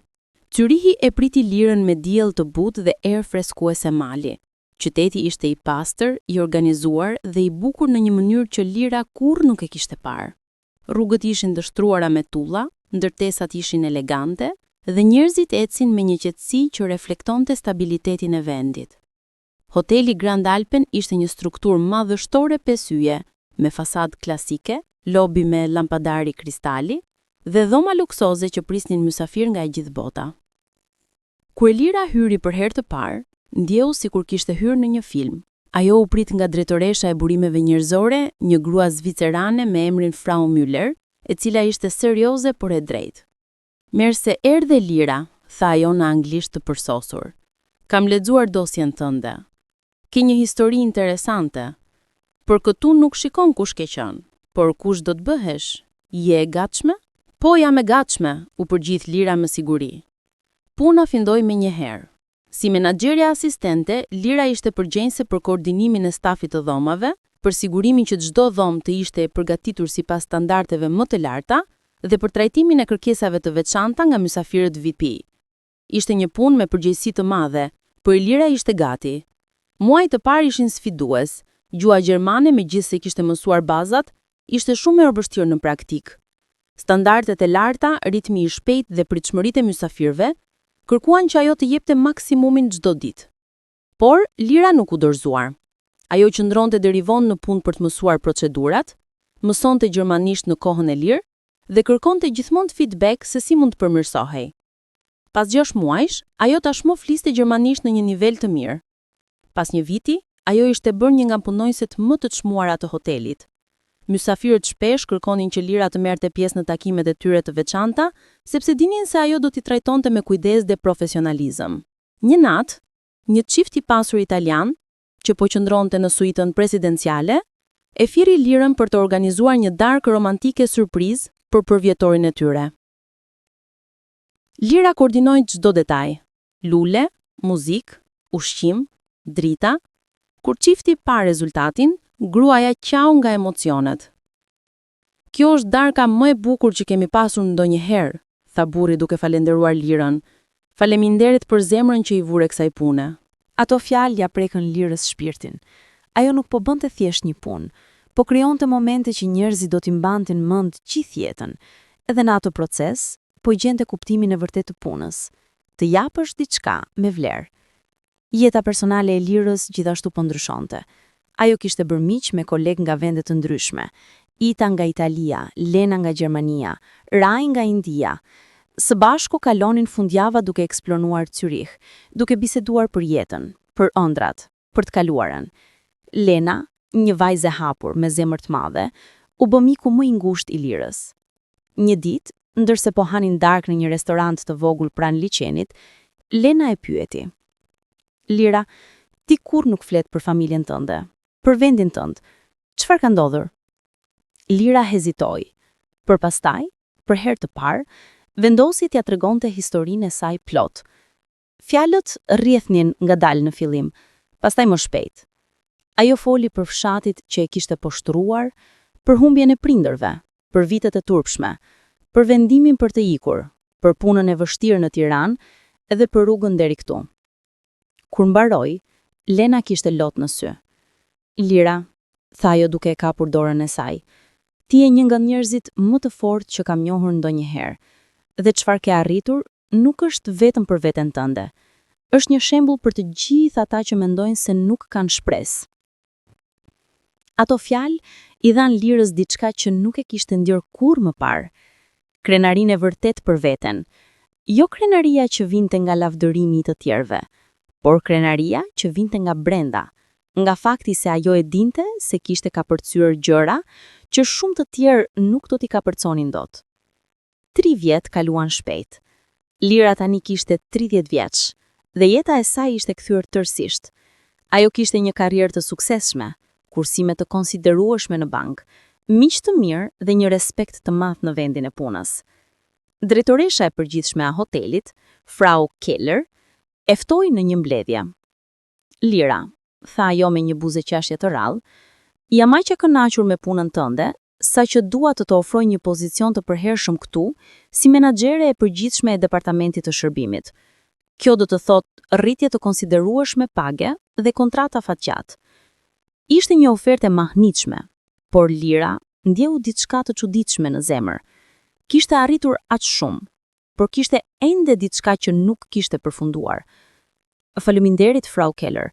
Zyrihi e priti Lirën me diell të butë dhe erë freskuese mali. Qyteti ishte i pastër, i organizuar dhe i bukur në një mënyrë që Lira kurrë nuk e kishte parë. Rrugët ishin dështruara me tulla, ndërtesat ishin elegante dhe njerëzit ecin me një qetësi që reflektonte stabilitetin e vendit. Hoteli Grand Alpen ishte një strukturë madhështore 5 yje, me fasadë klasike, lobi me lampadari kristali dhe dhoma luksoze që prisnin mysafir nga e gjithë bota. Kur Lira hyri për herë të parë, ndjeu sikur kishte hyrë në një film. Ajo u prit nga drejtoresha e burimeve njerëzore, një grua zvicerane me emrin Frau Müller, e cila ishte serioze por e drejtë. Merse erdhe Lira, tha ajo në anglisht të përsosur. Kam lexuar dosjen tënde. Ke një histori interesante. Për këtu nuk shikon kush ke qenë, por kush do të bëhesh? Je e gatshme? Po, jam e gatshme, u përgjith Lira me siguri. Puna findoi me një herë. Si menaxherja asistente, Lira ishte përgjegjëse për koordinimin e stafit të dhomave, për sigurimin që çdo dhomë të ishte e përgatitur sipas standardeve më të larta dhe për trajtimin e kërkesave të veçanta nga mysafirët VIP. Ishte një punë me përgjegjësi të madhe, por Lira ishte gati. Muajt të parë ishin sfidues. Gjua gjermane, megjithëse kishte mësuar bazat, ishte shumë e vështirë në praktik. Standardet e larta, ritmi i shpejtë dhe pritshmëritë e mysafirëve kërkuan që ajo të jepte maksimumin çdo ditë. Por Lira nuk u dorëzuar. Ajo qëndronte deri vonë në punë për të mësuar procedurat, mësonte gjermanisht në kohën e lirë dhe kërkonte gjithmonë feedback se si mund të përmirësohej. Pas 6 muajsh, ajo tashmë fliste gjermanisht në një nivel të mirë. Pas një viti, ajo ishte bërë një nga punonjësit më të çmuara të hotelit. Mysafirët shpesh kërkonin që Lira të merrte pjesë në takimet e tyre të veçanta, sepse dinin se ajo do t'i trajtonte me kujdes dhe profesionalizëm. Një natë, një çift i pasur italian, që po qëndronte në suitën presidenciale, e firri Lirën për të organizuar një darkë romantike surprizë për përvjetorin e tyre. Lira koordinoi çdo detaj: lule, muzikë, ushqim, drita. Kur çifti pa rezultatin, gruaja qau nga emocionet. Kjo është darka më e bukur që kemi pasur ndonjëherë, tha burri duke falenderuar Lirën. Faleminderit për zemrën që i vure kësaj pune. Ato fjalë ja prekën Lirës shpirtin. Ajo nuk po bënte thjesht një punë, po krijonte momente që njerëzit do t'i mbantin mend gjithë jetën. Edhe në atë proces, po i gjente kuptimin e vërtetë të punës. Të japësh diçka me vlerë. Jeta personale e Lirës gjithashtu po ndryshonte. Ajo kishte bërë miq me kolegë nga vende të ndryshme. Ita nga Italia, Lena nga Gjermania, Rai nga India. Së bashku kalonin fundjava duke eksploruar Zyrich, duke biseduar për jetën, për ëndrat, për të kaluarën. Lena, një vajzë e hapur me zemër të madhe, u bë miku më i ngushtë i Lirës. Një ditë, ndërse po hanin darkë në një restorant të vogël pranë liçenit, Lena e pyeti: Lira, ti kur nuk flet për familjen tënde, për vendin tënd, çfarë ka ndodhur? Lira hezitoi, por pastaj, për herë të parë, vendosi t'ia tregonte historinë e saj plot. Fjalët rrjedhnin ngadalë në fillim, pastaj më shpejt. Ajo foli për fshatit që e kishte poshtruar, për humbjen e prindërve, për vitet e turpshme, për vendimin për të ikur, për punën e vështirë në Tiranë edhe për rrugën deri këtu. Kur mbaroi, Lena kishte lot në sy. Lira, tha ajo duke e kapur dorën e saj, ti je një nga njerëzit më të fortë që kam njohur ndonjëherë, dhe çfarë ke arritur nuk është vetëm për veten tënde. Është një shembull për të gjithë ata që mendojnë se nuk kanë shpresë. Ato fjalë i dhan Lirës diçka që nuk e kishte ndjer kurrë më parë. Krenarinë e vërtet për veten. Jo krenaria që vinte nga lavdërimi i të tjerëve, por krenaria që vinte nga brenda, nga fakti se ajo e dinte se kishte kapërcyer gjëra që shumë të tjerë nuk do t'i kapërconin dot. 3 vjet kaluan shpejt. Lira tani kishte 30 vjeç dhe jeta e saj ishte kthyer tërësisht. Ajo kishte një karrierë të suksesshme, kursime të konsiderueshme në bank, miq të mirë dhe një respekt të madh në vendin e punës. Drejtoresha e përgjithshme e hotelit, Frau Keller, e ftoi në një mbledhje. Lira, tha ajo me një buzë qashje të rrallë, jam aq e kënaqur me punën tënde, saqë dua të ofroj një pozicion të përhershëm këtu, si menaxhere e përgjithshme e departamentit të shërbimit. Kjo do të thotë rritje të konsiderueshme page dhe kontrata fatgjat. Ishte një ofertë e mahnitshme, por Lira ndjeu diçka të çuditshme në zemër. Kishte arritur aq shumë, por kishte ende diçka që nuk kishte përfunduar. Faleminderit, Frau Keller,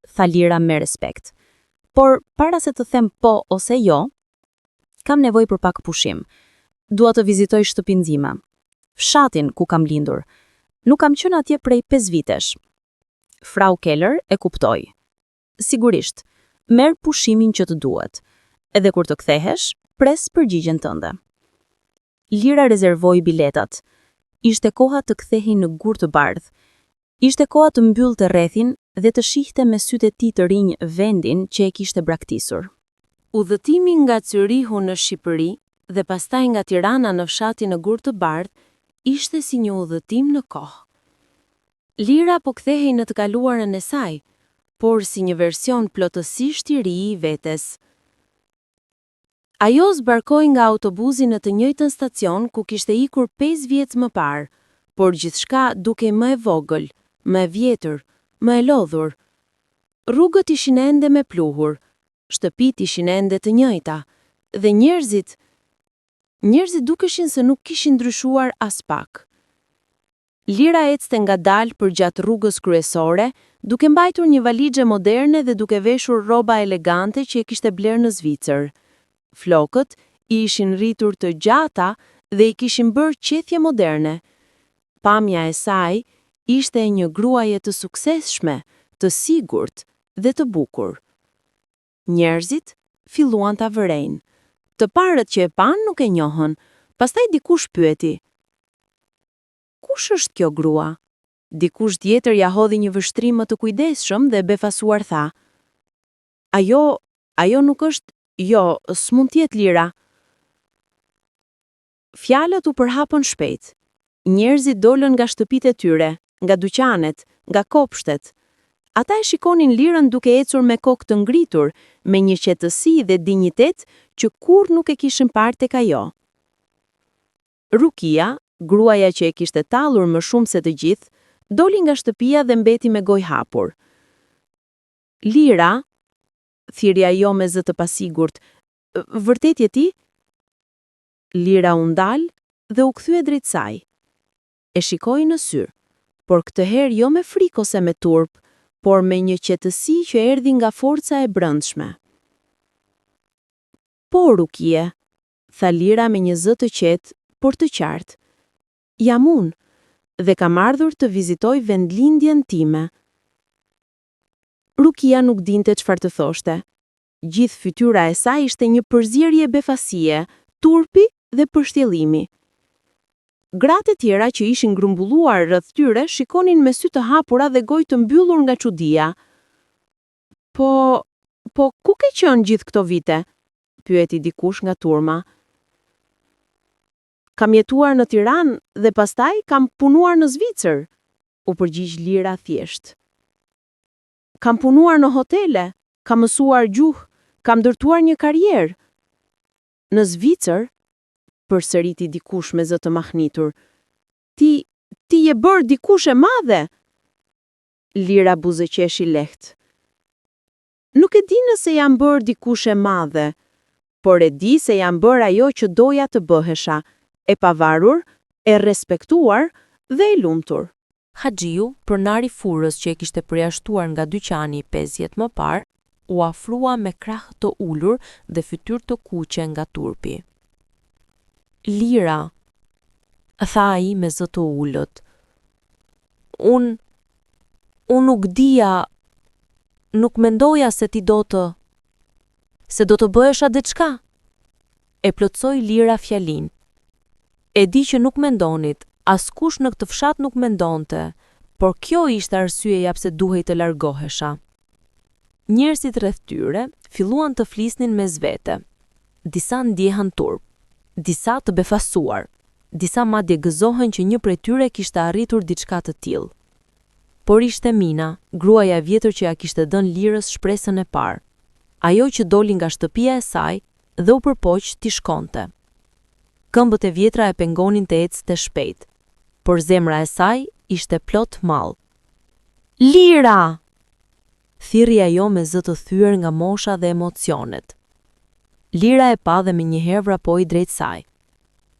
tha Lira me respekt. Por para se të them po ose jo, kam nevojë për pak pushim. Dua të vizitoj shtëpinë time, fshatin ku kam lindur. Nuk kam qenë atje prej 5 vitesh. Frau Keller e kuptoi. Sigurisht, merr pushimin që të duhet. Edhe kur të kthehesh, pres përgjigjen tënde. Lira rezervoi biletat. Ishte koha të kthehej në Gur të Bardh. Ishte koha të mbyllte rrethin dhe të shihte me sytë e tij të rinj vendin që e kishte braktisur. Udhëtimi nga Zürichu në Shqipëri dhe pastaj nga Tirana në fshatin në Gur të Bardh ishte si një udhëtim në kohë. Lira po kthehej në të kaluarën e saj, por si një version plotësisht i ri i vetes. Ajo zbarkoi nga autobusi në të njëjtën stacion ku kishte ikur 5 vjet më parë, por gjithçka duke më e vogël, më e vjetër, më e lodhur. Rrugët ishin ende me pluhur, shtëpitë ishin ende të njëjta, dhe njerëzit dukeshin se nuk kishin ndryshuar as pak. Lira ecte ngadalë përgjatë rrugës kryesore, duke mbajtur një valixhe moderne dhe duke veshur rroba elegante që e kishte bler në Zvicër. Flokët i ishin rritur të gjata dhe i kishin bërë qethje moderne. Pamja e saj ishte e një gruaje të suksesshme, të sigurt dhe të bukur. Njerëzit filluan ta vërejnë. Të parët që e pan nuk e njohën, pastaj dikush pyeti: "Kush është kjo grua?" Dikush tjetër ja hodhi një vështrim më të kujdesshëm dhe befasuar tha: Ajo nuk është, jo, s'mund t'jetë Lira." Fjalët u përhapën shpejt. Njerëzit dolën nga shtëpitë e tyre, nga dyqanet, nga kopshtet. Ata e shikonin Lirën duke ecur me kokë të ngritur, me një qetësi dhe dinjitet që kur nuk e kishin parë tek ajo. Rukia, gruaja që e kishte tallur më shumë se të gjithë, doli nga shtëpia dhe mbeti me gojë hapur. "Lira," thiri ajo me zë të pasigurt, "vërtet je ti?" Lira u ndal dhe u kthye drejt saj. E shikoi në sy, por këtë herë jo me frikë ose me turp, por me një qetësi që erdhi nga forca e brendshme. "Po, Rukie," tha Lira me një zë të qetë, por të qartë. "Jam unë, dhe kam ardhur të vizitoj vendlindjen time." Rukia nuk dinte çfarë të thoshte. Gjithë fytyra e saj ishte një përzierje befasie, turpi dhe përshtjellimi. Gratë e tjera që ishin grumbulluar rreth tyre shikonin me sy të hapura dhe gojë të mbyllur nga çudia. Po, ku ke qenë gjithë këto vite?" pyeti dikush nga turma. "Kam jetuar në Tiranë dhe pastaj kam punuar në Zvicër," u përgjigj Lira thjesht. "Kam punuar në hotele, kam mësuar gjuhë, kam ndërtuar një karrierë." "Në Zvicër?" përsëriti dikush me zë të mahnitur. Ti je bërë dikush e madhe." Lira buzëqeshi lehtë. "Nuk e di nëse jam bërë dikush e madhe, por e di se jam bërë ajo që doja të bëhesha, e pavarur, e respektuar dhe e lumtur." Haxhiu, pronari furrës që e kishte përjashtuar nga dyqani 5 vjet më parë, u afrua me krah të ulur dhe fytyrë të kuqe nga turpi. Lira, tha ai me zë të ulët. Unë nuk dija, nuk mendoja se ti do të bëhesha diçka. E plotsoi Lira fjalin. E di që nuk mendonit, askush në këtë fshat nuk mendonte, por kjo ishte arsyeja pse duhej të largohesha. Njerëzit rreth tyre filluan të flisnin mes vete. Disa ndjehen turp, disa të befasuar, disa madje gëzohen që një prej tyre kishte arritur diçka të tillë. Por ishte Mina, gruaja e vjetër që ja kishte dhënë Lirës shpresën e parë. Ajo që doli nga shtëpia e saj dhe u përpoq t'i shkonte. Këmbët e vjetra e pengonin të ecte shpejt, por zemra e saj ishte plot mall. Lira! Thirrri ajo me zë të thyer nga mosha dhe emocionet. Lira e pa dhe menjëherë vrapoi drejt saj.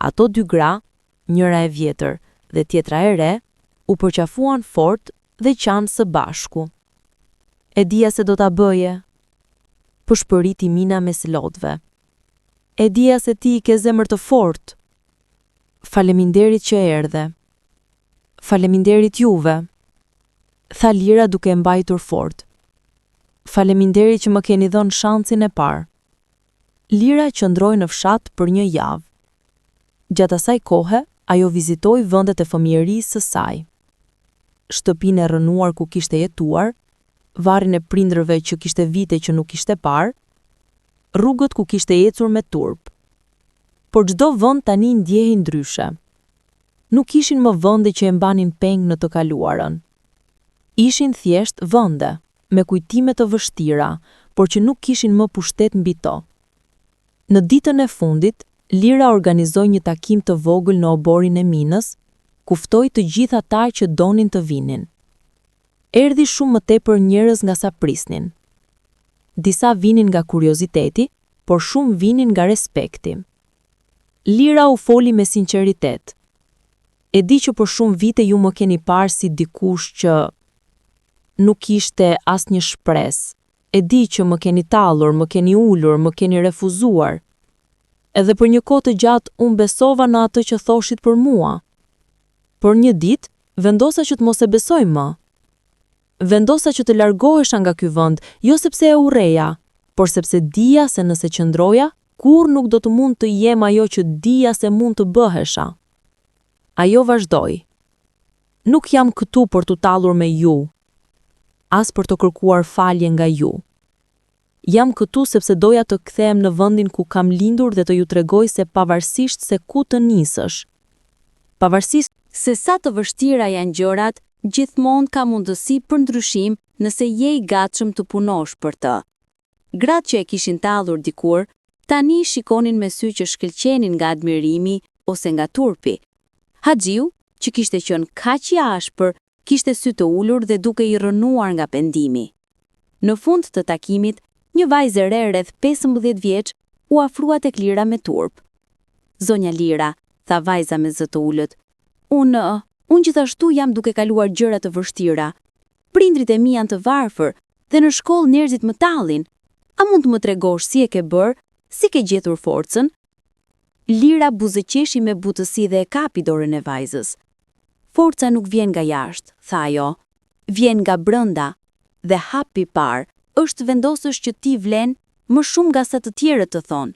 Ato dy gra, njëra e vjetër dhe tjetra e re, u përqafuan fort dhe qanë së bashku. E dija se do ta bëje, përshpëriti Mina me lodhve. E dija se ti ke zemër të fort. Faleminderit që erdhe. Faleminderit juve, tha Lira duke mbajtur fort. Faleminderit që më keni dhënë shansin e parë. Lira qëndroi në fshat për një javë. Gjatë asaj kohe, ajo vizitoi vendet e fëmijërisë së saj. Shtëpinë e rënuar ku kishte jetuar, varrin e prindërve që kishte vite që nuk kishte parë, rrugët ku kishte ecur me turp. Por çdo vend tani ndjehej ndryshe. Nuk ishin më vende që e mbanin peng në të kaluarën. Ishin thjesht vende, me kujtime të vështira, por që nuk kishin më pushtet mbi to. Në ditën e fundit, Lira organizoi një takim të vogël në oborin e Minës, ku ftoi të gjithë ata që donin të vinin. Erdhi shumë më tepër njerëz nga sa prisnin. Disa vinin nga kurioziteti, por shumë vinin nga respekti. Lira u foli me sinqeritet. E di që për shumë vite ju më keni parë si dikush që nuk kishte asnjë shpresë. E di që më keni tallur, më keni ulur, më keni refuzuar. Edhe për një kohë të gjatë unë besova në atë që thoshit për mua. Por një ditë vendosa që të mos e besoj më. Vendosa që të largohesha nga ky vend, jo sepse e urreja, por sepse dija se nëse qëndroja, kur nuk do të mund të jem ajo që dija se mund të bëhesha. Ajo vazhdoi. Nuk jam këtu për t'u tallur me ju, as për të kërkuar falje nga ju. Jam këtu sepse doja të kthehem në vendin ku kam lindur dhe të ju tregoj se pavarësisht se ku të nisësh, pavarësisht se sa të vështira janë gjërat, gjithmonë ka mundësi për ndryshim nëse je i gatshëm të punosh për të. Gratë që e kishin tallur dikur, tani shikonin me sy që shkëlqenin nga admirimi ose nga turpi. Haxhiu, që kishte qenë kaq i ashpër, kishte sy të ulur dhe duke i rënuar nga pendimi. Në fund të takimit, një vajzë e re rreth 15 vjeç u afrua tek Lira me turp. Zonja Lira, tha vajza me zë të ulët, unë gjithashtu jam duke kaluar gjëra të vështira. Prindrit e mi janë të varfër dhe në shkollë njerëzit më tallin. A mund të më tregosh si e ke bërë, si ke gjetur forcën? Lira buzëqeshi me butësi dhe e kapi dorën e vajzës. Forca nuk vjen nga jashtë, tha ajo, vjen nga brenda, dhe hapi i parë është vendosësh që ti vlen më shumë nga sa të tjerët të thonë.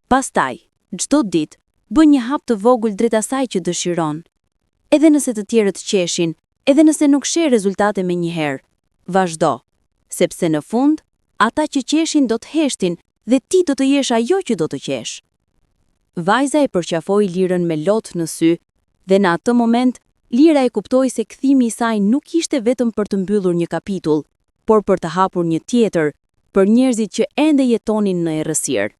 Pastaj, çdo ditë, bën një hap të vogël drejt asaj që dëshiron. Edhe nëse të tjerët qeshin, edhe nëse nuk sheh rezultate menjëherë, vazhdo, sepse në fund, ata që qeshin do të heshtin dhe ti do të jesh ajo që do të qesh. Vajza e përqafoi Lirën me lot në sy, dhe në atë moment, Lira e kuptoi se kthimi i saj nuk ishte vetëm për të mbyllur një kapitull, por për të hapur një tjetër, për njerëzit që ende jetonin në errësirë.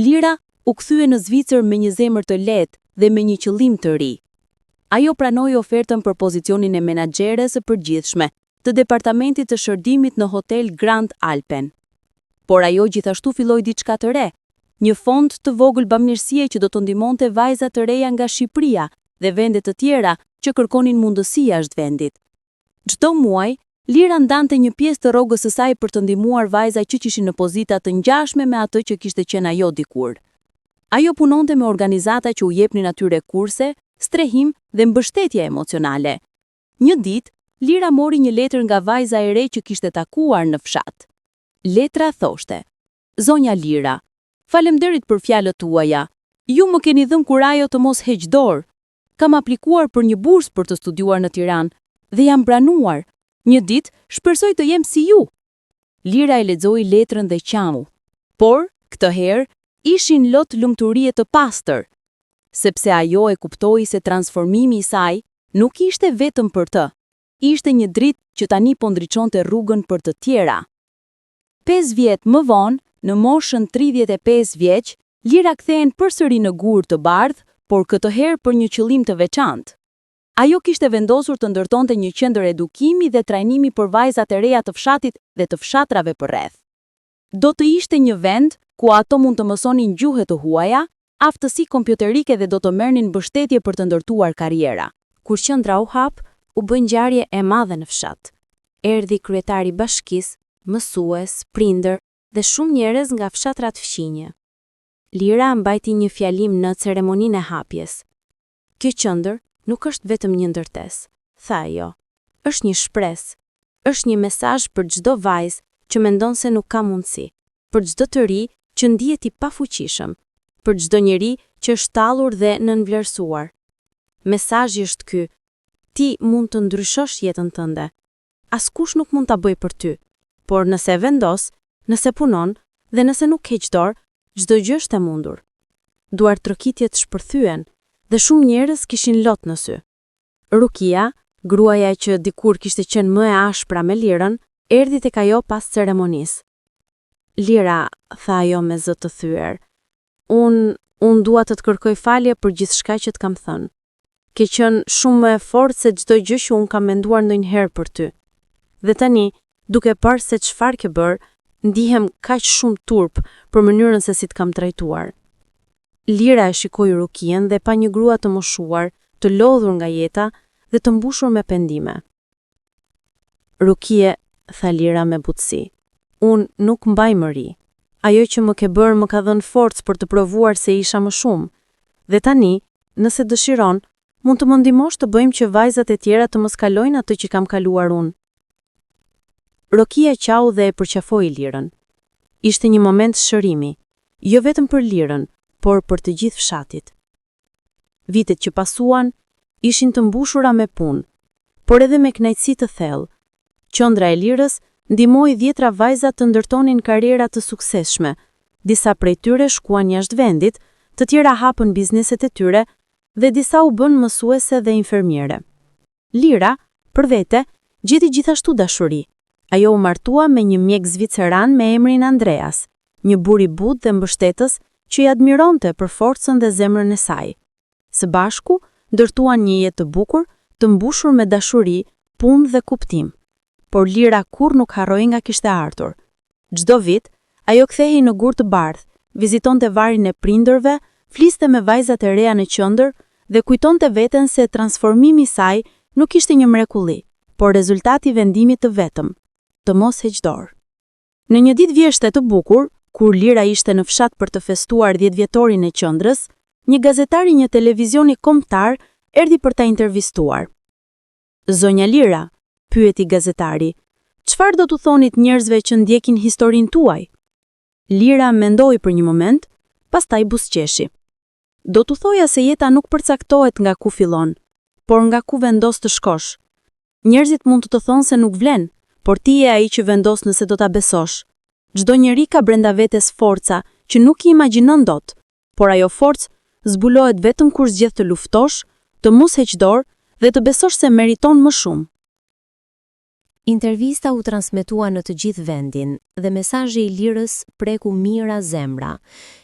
Lira u kthye në Zvicër me një zemër të lehtë dhe me një qëllim të ri. Ajo pranoi ofertën për pozicionin e menaxheres së përgjithshme të departamentit të shërbimit në Hotel Grand Alpen. Por ajo gjithashtu filloi diçka të re, një fond të vogël bamirësie që do të ndihmonte vajza të reja nga Shqipëria dhe vende të tjera që kërkonin mundësi jashtë vendit. Çdo muaj, Lira ndante një pjesë të rrogës së saj për të ndihmuar vajza që ishin në pozita të ngjashme me atë që kishte qenë ajo dikur. Ajo punonte me organizata që u jepnin atyre kurse, strehim dhe mbështetje emocionale. Një ditë, Lira mori një letër nga vajza e re që kishte takuar në fshat. Letra thoshte: Zonja Lira, faleminderit për fjalët tuaja. Ju më keni dhënë kurajo të mos heq dorë. Kam aplikuar për një bursë për të studiuar në Tiranë dhe jam pranuar. Një ditë shpresoj të jem si ju. Lira e lexoi letrën dhe qamu. Por, këtë herë, ishin lot lumturie të pastër, sepse ajo e kuptoi se transformimi i saj nuk ishte vetëm për të. Ishte një dritë që tani po ndriçonte rrugën për të tjera. 5 vjet më vonë, në moshën 35 vjeç, Lira kthehen përsëri në Gur të Bardhë, por këtë herë për një qëllim të veçantë. Ajo kishte vendosur të ndërtonte një qendër edukimi dhe trajnimi për vajzat e reja të fshatit dhe të fshatrave përreth. Do të ishte një vend ku ato mund të mësonin gjuhë të huaja, aftësi kompjuterike dhe do të merrnin mbështetje për të ndërtuar karriera. Kur qendra u hap, u bë ngjarje e madhe në fshat. Erdhi kryetari i bashkisë, mësues, prindër dhe shumë njerëz nga fshatrat fqinje. Lira mbajti një fjalim në ceremoninë e hapjes. Kjo qendër nuk është vetëm një ndërtesë, tha ajo. Është një shpresë, është një mesazh për çdo vajzë që mendon se nuk ka mundësi, për çdo të ri që ndihet i pafuqishëm, për çdo njeri që është tallur dhe nënvlerësuar. Mesazhi është ky: ti mund të ndryshosh jetën tënde. Askush nuk mund ta bëjë për ty, por nëse vendos, nëse punon dhe nëse nuk heq dorë, çdo gjë është e mundur. Duartrokitjet shpërthyen dhe shumë njerëz kishin lot në sy. Rukia, gruaja që dikur kishte qenë më e ashpra me Lirën, erdhi tek ajo pas ceremonisë. Lira, tha ajo me zë të thyer, unë dua të kërkoj falje për gjithçka që të kam thënë. Ke qenë shumë më e fortë se çdo gjë që unë kam menduar ndonjëherë për ty. Dhe tani, duke parë se çfarë ke bërë, ndihem kaq shumë turp për mënyrën se si të kam trajtuar. Lira e shikoi Rukien dhe pa një grua të moshuar, të lodhur nga jeta dhe të mbushur me pendime. Rukie, tha Lira me butësi, unë nuk mbaj më ri. Ajo që më ke bërë më ka dhënë forcë për të provuar se isha më shumë. Dhe tani, nëse dëshiron, mund të më ndihmosh të bëjmë që vajzat e tjera të mos kalojnë atë që kam kaluar unë. Rukia qau dhe e përqafoi Lirën. Ishte një moment shërimi, jo vetëm për Lirën, por për të gjithë fshatit. Vitet që pasuan ishin të mbushura me punë, por edhe me kënaqësi të thellë. Qendra e Lirës ndihmoi 10 vajza të ndërtonin karriera të suksesshme. Disa prej tyre shkuan jashtë vendit, të tjera hapën bizneset e tyre dhe disa u bën mësuese dhe infermiere. Lira, për vete, gjeti gjithashtu dashuri. Ajo u martua me një mjek zviceran me emrin Andreas, një burr i butë dhe mbështetës që i admironte për forcën dhe zemrën e saj. Së bashku, ndërtuan një jetë të bukur, të mbushur me dashuri, punë dhe kuptim. Por Lira kur nuk harroi nga kishte ardhur. Çdo vit, ajo kthehej në Gur të Bardhë, vizitonte varin e prindërve, fliste me vajzat e reja në qendër dhe kujtonte veten se transformimi i saj nuk ishte një mrekulli, por rezultati i vendimit të vetëm, të mos heq dorë. Në një ditë vjeshte të bukur, kur Lira ishte në fshat për të festuar 10-vjetorin e qendrës, një gazetar i një televizioni kombëtar erdhi për ta intervistuar. Zonja Lira, pyeti gazetari, çfarë do t'u thonit njerëzve që ndjekin historinë tuaj? Lira mendoi për një moment, pastaj buzëqeshi. Do t'u thoja se jeta nuk përcaktohet nga ku fillon, por nga ku vendos të shkosh. Njerëzit mund të thonë se nuk vlen, por ti je ai që vendos nëse do ta besosh. Çdo njeri ka brenda vetes forca që nuk i imagjinon dot, por ajo forcë zbulohet vetëm kur zgjedh të luftosh, të mos heq dorë dhe të besosh se meriton më shumë. Intervista u transmetua në të gjithë vendin dhe mesazhi i Lirës preku mijëra zemra.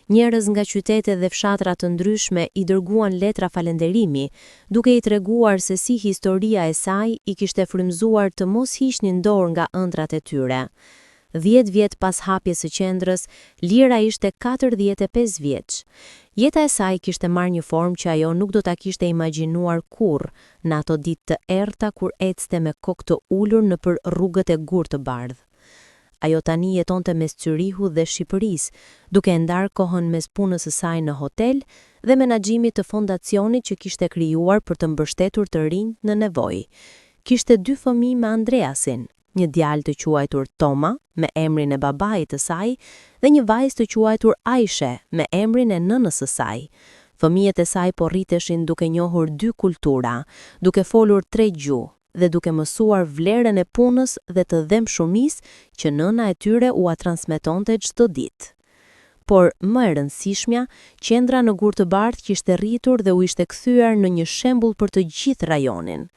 Njerëz nga qytete dhe fshatra të ndryshme i dërguan letra falënderimi, duke i treguar se si historia e saj i kishte frymzuar të mos hiqnin dorë nga ëndrat e tyre. 10 vjet pas hapjes së qendrës, Lira ishte 45 vjeç. Jeta e saj kishte marrë një formë që ajo nuk do ta kishte imagjinuar kurrë në ato ditë të errta kur ecte me kokë të ulur nëpër rrugët e gurë të bardhë. Ajo tani jetonte mes Zyrihu dhe Shqipërisë, duke ndarë kohën mes punës së saj në hotel dhe menaxhimit të fondacionit që kishte krijuar për të mbështetur të rinjt në nevojë. Kishte 2 fëmijë me Andreasin, një djalë të quajtur Toma, me emrin e babait të saj, dhe një vajzë të quajtur Aishe, me emrin e nënës së saj. Fëmijët e saj po rriteshin duke njohur 2 kultura, duke folur 3 gjuhë dhe duke mësuar vlerën e punës dhe të dëmshumisë që nëna e tyre ua transmetonte çdo ditë. Por më e rëndësishmja, qendra në Gurë të Bardhë kishte rritur dhe u ishte kthyer në një shembull për të gjithë rajonin.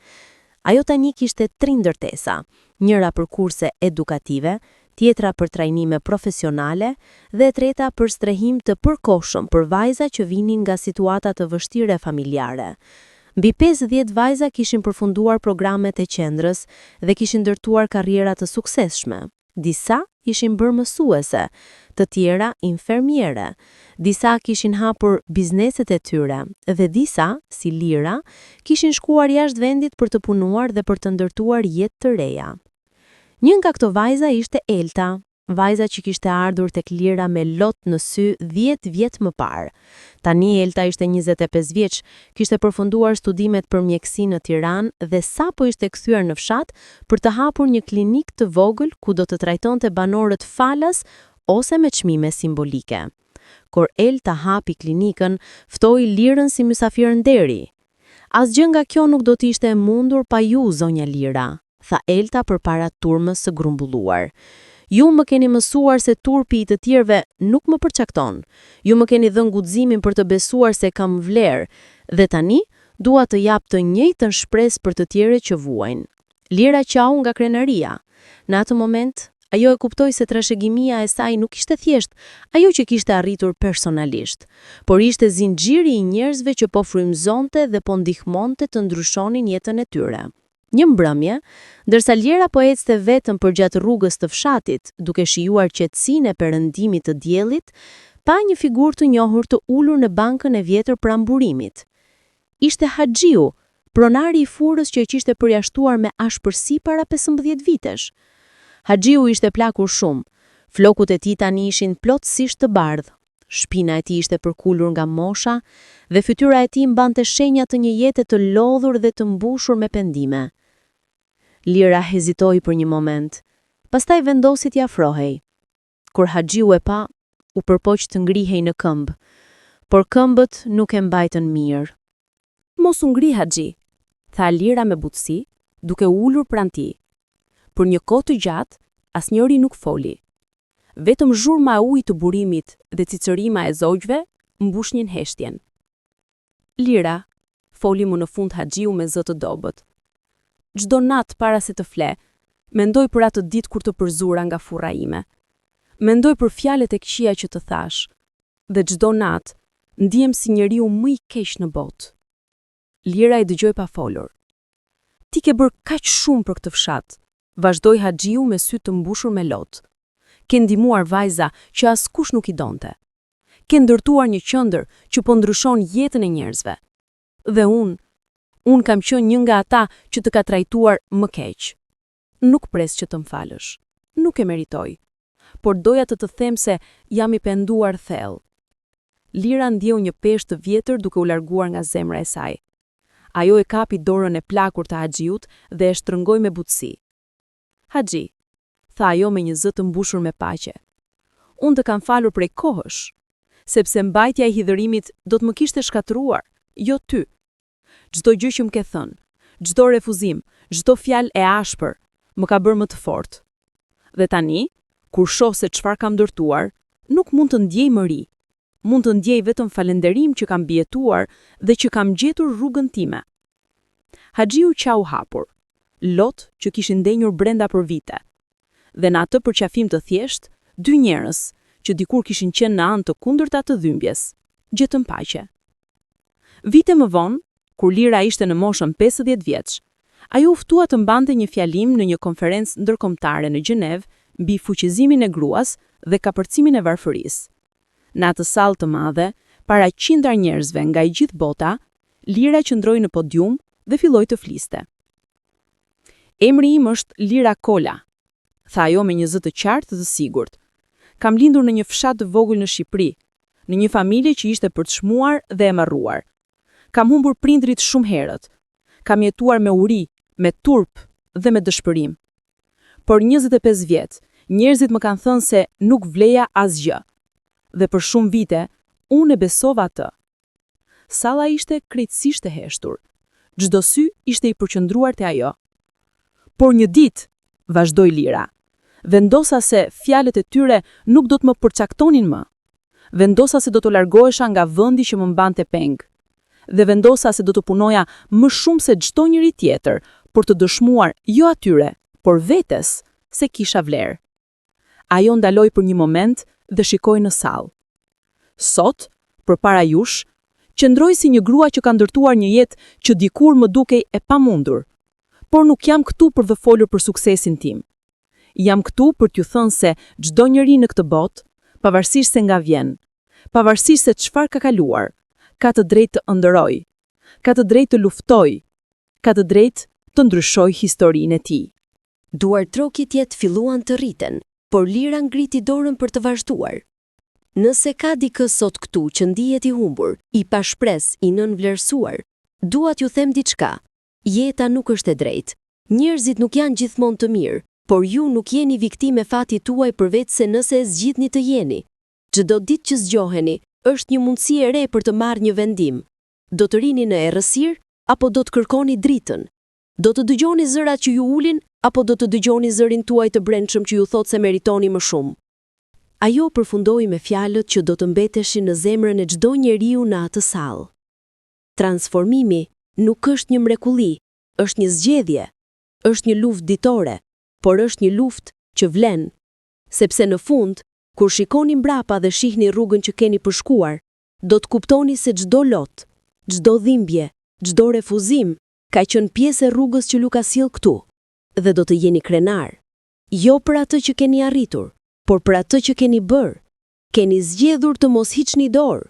Ajo tani kishte 3 ndërtesa, njëra për kurse edukative, tjetra për trajnime profesionale dhe e treta për strehim të përkohshëm për vajza që vinin nga situata të vështira familjare. Mbi 50 vajza kishin përfunduar programet e qendrës dhe kishin ndërtuar karriera të suksesshme. Disa ishin bërë mësuese, të tjera infermiere, disa kishin hapur bizneset e tyre dhe disa, si Lira, kishin shkuar jashtë vendit për të punuar dhe për të ndërtuar jetë të reja. Një nga këto vajza ishte Elta, vajza që kishte ardhur tek Lira me lot në sy 10 vjet më parë. Tani Elta ishte 25 vjeç, kishte përfunduar studimet për mjeksi në Tiranë dhe sapo ishte kthyer në fshat për të hapur një klinik të vogël ku do të trajtonte banorët falas ose me çmime simbolike. Kur Elta hapi klinikën, ftoi Lirën si mysafirënderi. Asgjë nga kjo nuk do të ishte e mundur pa ju, zonja Lira, tha Elta përpara turmës së grumbulluar. Ju më keni mësuar se turpi i të tjerëve nuk më përcakton. Ju më keni dhënë guximin për të besuar se kam vlerë dhe tani dua të jap të njëjtën shpresë për të tjerët që vuajnë. Lira qau nga krenaria. Në atë moment, ajo e kuptoi se trashëgimia e saj nuk ishte thjesht ajo që kishte arritur personalisht, por ishte zinxhiri i njerëzve që po frymëzonte dhe po ndihmonte të ndryshonin jetën e tyre. Një mbrëmje, ndërsa Lira po ecte vetëm përgjatë rrugës të fshatit, duke shijuar qetësinë e perëndimit të diellit, pa një figurë të njohur të ulur në bankën e vjetër pranë burimit. Ishte Haxhiu, pronari i furrës që e kishte përjashtuar me ashpërsi para 15 vitesh. Haxhiu ishte plakur shumë. Flokut e tij tani ishin plotësisht të bardhë. Shpina e tij ishte përkulur nga mosha dhe fytyra e tij mbante shenja të një jete të lodhur dhe të mbushur me pendime. Lira hezitoi për një moment, pastaj vendosi t'i afrohej. Kur Haxhiu e pa, u përpoq të ngrihej në këmbë, por këmbët nuk e mbajtën mirë. Mos u ngri, Haxhi, tha Lira me butësi, duke ulur pranë tij. Për një kohë të gjatë, asnjëri nuk foli. Vetëm zhurma e ujit të burimit dhe cicërima e zogjve mbushnin heshtjen. Lira, foli mu në fund Haxhiu me zë të dobët. Çdo natë para se të fle, mendoj për atë ditë kur të përzura nga furra ime. Mendoj për fjalët e këqija që të thash, dhe çdo natë ndihem si njeriu më i keq në botë. Lira i dëgjoi pa folur. Ti ke bërë kaq shumë për këtë fshat, vazhdoi Haxhiu me sy të mbushur me lot. Ke ndihmuar vajza që askush nuk i donte. Ke ndërtuar një qendër që po ndryshon jetën e njerëzve. Dhe unë kam qenë një nga ata që të ka trajtuar më keq. Nuk pres që të më falësh. Nuk e meritoj. Por doja të them se jam i penduar thellë. Lira ndjeu një peshë të vjetër duke u larguar nga zemra e saj. Ajo e kapi dorën e plakur të Haxhiut dhe e shtrëngoi me butësi. Haxhi, tha ajo me një zë të mbushur me paqe. Unë të kam falur prej kohësh, sepse mbajtja e hidhërimit do të më kishte shkatruar, jo ty. Çdo gjë që më ke thënë, çdo refuzim, çdo fjalë e ashpër, më ka bërë më të fortë. Dhe tani, kur shoh se çfarë kam ndërtuar, nuk mund të ndjej më ri. Mund të ndjej vetëm falënderim që kam mbijetuar dhe që kam gjetur rrugën time. Haxhiu qau hapur, lot që kishin ndenjur brenda për vite. Dhe në atë përqafim të thjesht, dy njerëz që dikur kishin qenë në anë të kundërta të dhymbjes, gjetën paqe. Vite më vonë, kur Lira ishte në moshën 50 vjeç, ajo u ftua të mbante një fjalim në një konferencë ndërkombëtare në Gjenev mbi fuqizimin e gruas dhe kapërcimin e varfërisë. Në atë sallë të madhe, para qindra njerëzve nga i gjithë bota, Lira qëndroi në podium dhe filloi të fliste. Emri im është Lira Kola, tha ajo me një zë të qartë dhe sigurt. Kam lindur në një fshat të vogël në Shqipëri, në një familje që ishte për të shmuar dhe e marruar. Kam humbur prindrit shumë herët. Kam jetuar me uri, me turp dhe me dëshpërim. Por 25 vjet, njerëzit më kanë thënë se nuk vleja asgjë. Dhe për shumë vite, unë e besova atë. Salla ishte krejtësisht e heshtur. Çdo sy ishte i përqendruar te ajo. Por një ditë, vazhdoi Lira, vendosa se fjalët e tyre nuk do të më përcaktonin më. Vendosa se do të largohesha nga vendi që më mbante peng. Dhe vendosa se do të punoja më shumë se çdo njeri tjetër për të dëshmuar jo atyre, por vetes se kisha vlerë. Ajo ndaloi për një moment dhe shikoi në sallë. Sot, përpara jush, qëndroj si një grua që ka ndërtuar një jetë që dikur më dukej e pamundur. Por nuk jam këtu për të folur për suksesin tim. Jam këtu për t'ju thënë se çdo njeri në këtë botë, pavarësisht se nga vjen, pavarësisht se çfarë ka kaluar, ka të drejtë të ëndërrojë, ka të drejtë të luftojë, ka të drejtë të ndryshojë historinë e tij. Duartrokit jetë filluan të rriten, por Lira ngriti dorën për të vazhduar. Nëse ka dikë sot këtu që ndihet i humbur, i pashpres, i nënvlerësuar, dua t'ju them diçka. Jeta nuk është e drejtë. Njerëzit nuk janë gjithmonë të mirë, por ju nuk jeni viktime fatit tuaj përveç se nëse e zgjidhni të jeni. Çdo ditë që zgjoheni, është një mundësi e re për të marrë një vendim. Do të rini në errësirë apo do të kërkoni dritën? Do të dëgjoni zërat që ju ulin apo do të dëgjoni zërin tuaj të brendshëm që ju thotë se meritoni më shumë? Ajo përfundoi me fjalët që do të mbeteshin në zemrën e çdo njeriu në atë sallë. Transformimi nuk është një mrekulli, është një zgjedhje, është një luftë ditore, por është një luftë që vlen, sepse në fund, kur shikoni mbrapa dhe shihni rrugën që keni përshkuar, do të kuptoni se çdo lot, çdo dhimbje, çdo refuzim ka qenë pjesë e rrugës që ju ka sjell këtu, dhe do të jeni krenar, jo për atë që keni arritur, por për atë që keni bërë. Keni zgjedhur të mos hiqni dorë.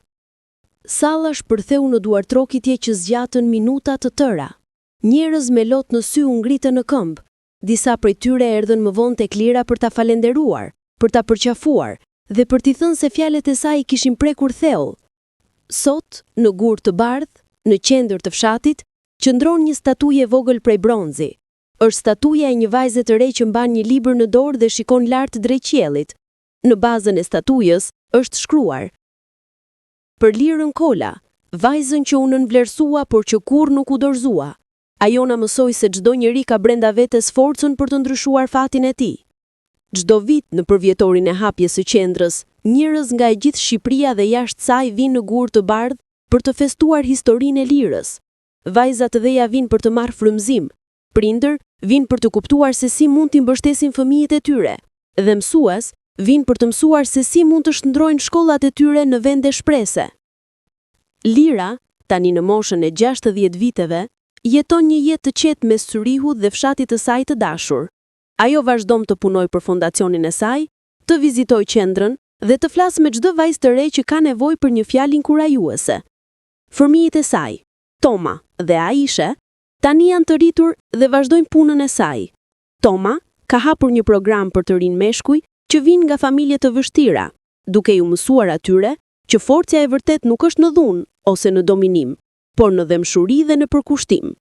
Salla shpërtheu në duartrokitje që zgjatën minuta të tëra. Njerëz me lot në sy u ngritën në këmbë. Disa prej tyre erdhën më vonë tek Lira për ta falenderuar, për ta përqafuar dhe për t'i thënë se fjalët e saj kishin prekur thellë. Sot, në gur të bardhë, në qendër të fshatit, qëndron një statuje vogël prej bronzi. Është statuja e një vajze të re që mban një libër në dorë dhe shikon lart drejt qiellit. Në bazën e statujës është shkruar: Për Lirën Kola, vajzën që u nënvlerësua por që kurrë nuk u dorëzua. Ajo na mësoi se çdo njeri ka brenda vetes forcën për të ndryshuar fatin e tij. Çdo vit në përvjetorin e hapjes së qendrës, njerëz nga e gjithë Shqipëria dhe jashtë saj vinë në gur të bardhë për të festuar historinë e Lirës. Vajzat dhe ja vinë për të marrë frymëzim. Prindër vinë për të kuptuar se si mund t'i mbështesin fëmijët e tyre, dhe mësues vinë për të mësuar se si mund të shndrojnë shkollat e tyre në vende shprese. Lira, tani në moshën e 60 viteve, jeton një jetë të qetë mes Syrihut dhe fshatit të saj të dashur. Ajo vazhdon të punojë për fondacionin e saj, të vizitojë qendrën dhe të flasë me çdo vajzë të re që ka nevojë për një fjalë inkurajuese. Fëmijët e saj, Toma dhe Aisha, tani janë të rritur dhe vazhdojnë punën e saj. Toma ka hapur një program për të rinë meshkuj që vinë nga familje të vështira, duke ju mësuar atyre që forca e vërtet nuk është në dhunë ose në dominim, por në dëmshuri dhe në përkushtim.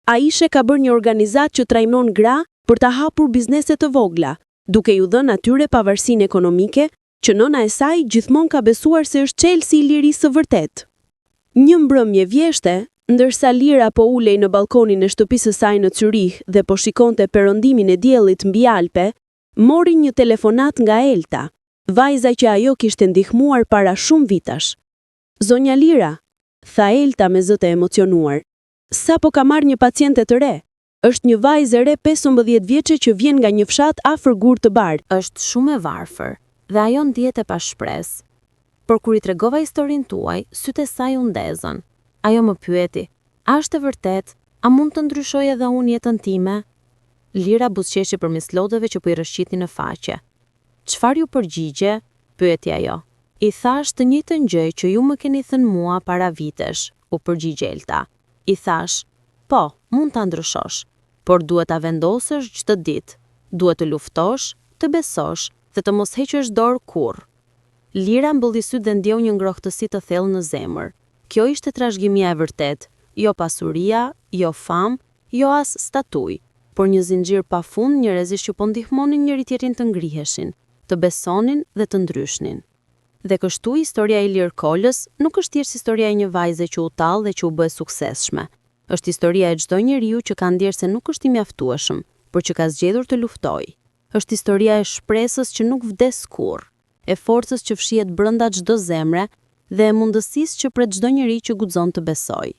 Aisha ka bërë një organizat që trajnon gra për ta hapur biznese të vogla, duke ju dhënë atyre pavarësinë ekonomike që nëna e saj gjithmonë ka besuar se është çelësi i lirisë së vërtet. Një mbrëmje vjeshte, ndërsa Lira po ulej në balkonin e shtëpisë së saj në Zyrich dhe po shikonte perëndimin e diellit mbi Alpe, mori një telefonat nga Elta, vajza që ajo kishte ndihmuar para shumë vitash. Zonja Lira, tha Elta me zë të emocionuar, sapo ka marrë një paciente të re. Është një vajzë e re 15 vjeçe që vjen nga një fshat afër gur të bardhë. Është shumë e varfër dhe ajo ndihet e pashpres. Por kur i tregova historinë tuaj, sytë e saj u ndezën. Ajo më pyeti: "A është e vërtet? A mund të ndryshoj edhe unë jetën time?" Lira buzëqeshi përmes lodheve që po i rrëshqiti në faqe. Çfarë ju përgjigje? Pyeti ajo. I thash të njëjtën gjë që ju më keni thënë mua para vitesh, u përgjigj Elta. I thash, po, mund ta ndryshosh, por duhet ta vendosësh çdo ditë. Duhet të luftosh, të besosh dhe të mos heqësh dorë kurrë. Lira mbylli sytë dhe ndjeu një ngrohtësi të thellë në zemër. Kjo ishte trashëgimia e vërtet, jo pasuria, jo famë, jo as statuj, por një zinxhir pafund njerëzish që po ndihmonin njëri tjetrin të ngriheshin, të besonin dhe të ndryshnin. Dhe kështu historia e Ilir Kolës nuk është thjesht historia e një vajze që u tall dhe që u bë e suksesshme. Është historia e çdo njeriu që ka ndjerë se nuk është i mjaftueshëm, por që ka zgjedhur të luftojë. Është historia e shpresës që nuk vdes kurrë, e forcës që fshihet brenda çdo zemre dhe e mundësisë që pret çdo njeri që guxon të besojë.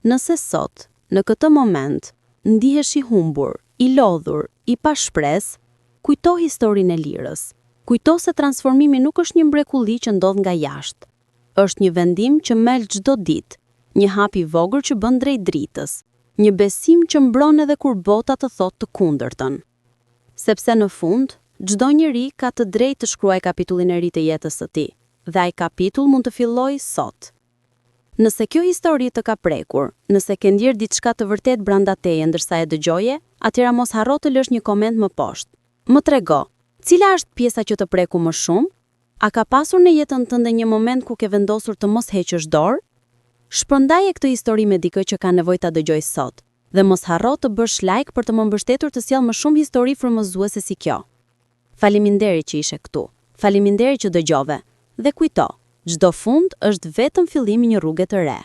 Nëse sot, në këtë moment, ndihesh i humbur, i lodhur, i pa shpresë, kujto historinë e Lirës. Kujto se transformimi nuk është një mrekulli që ndodh nga jashtë. Është një vendim që mel çdo ditë, një hap i vogël që bën drejt dritës, një besim që mbron edhe kur bota të thotë të kundërtën. Sepse në fund, çdo njeri ka të drejtë të shkruajë kapitullin e ri të jetës së tij, dhe ai kapitull mund të fillojë sot. Nëse kjo histori të ka prekur, nëse ke ndjerë diçka të vërtet brenda teje ndërsa e dëgjoje, atëra mos harro të lësh një koment më poshtë. Më trego, cila është pjesa që të preku më shumë? A ka pasur në jetën tënde një moment ku ke vendosur të mos heqësh dorë? Shpërndaje këtë histori me dikë që ka nevojë ta dëgjojë sot, dhe mos harro të bësh like për të më mbështetur të sjell më shumë histori frymëzuese si kjo. Faleminderit që ishe këtu. Faleminderit që dëgjove. Dhe kujto, çdo fund është vetëm fillimi i një rruge të re.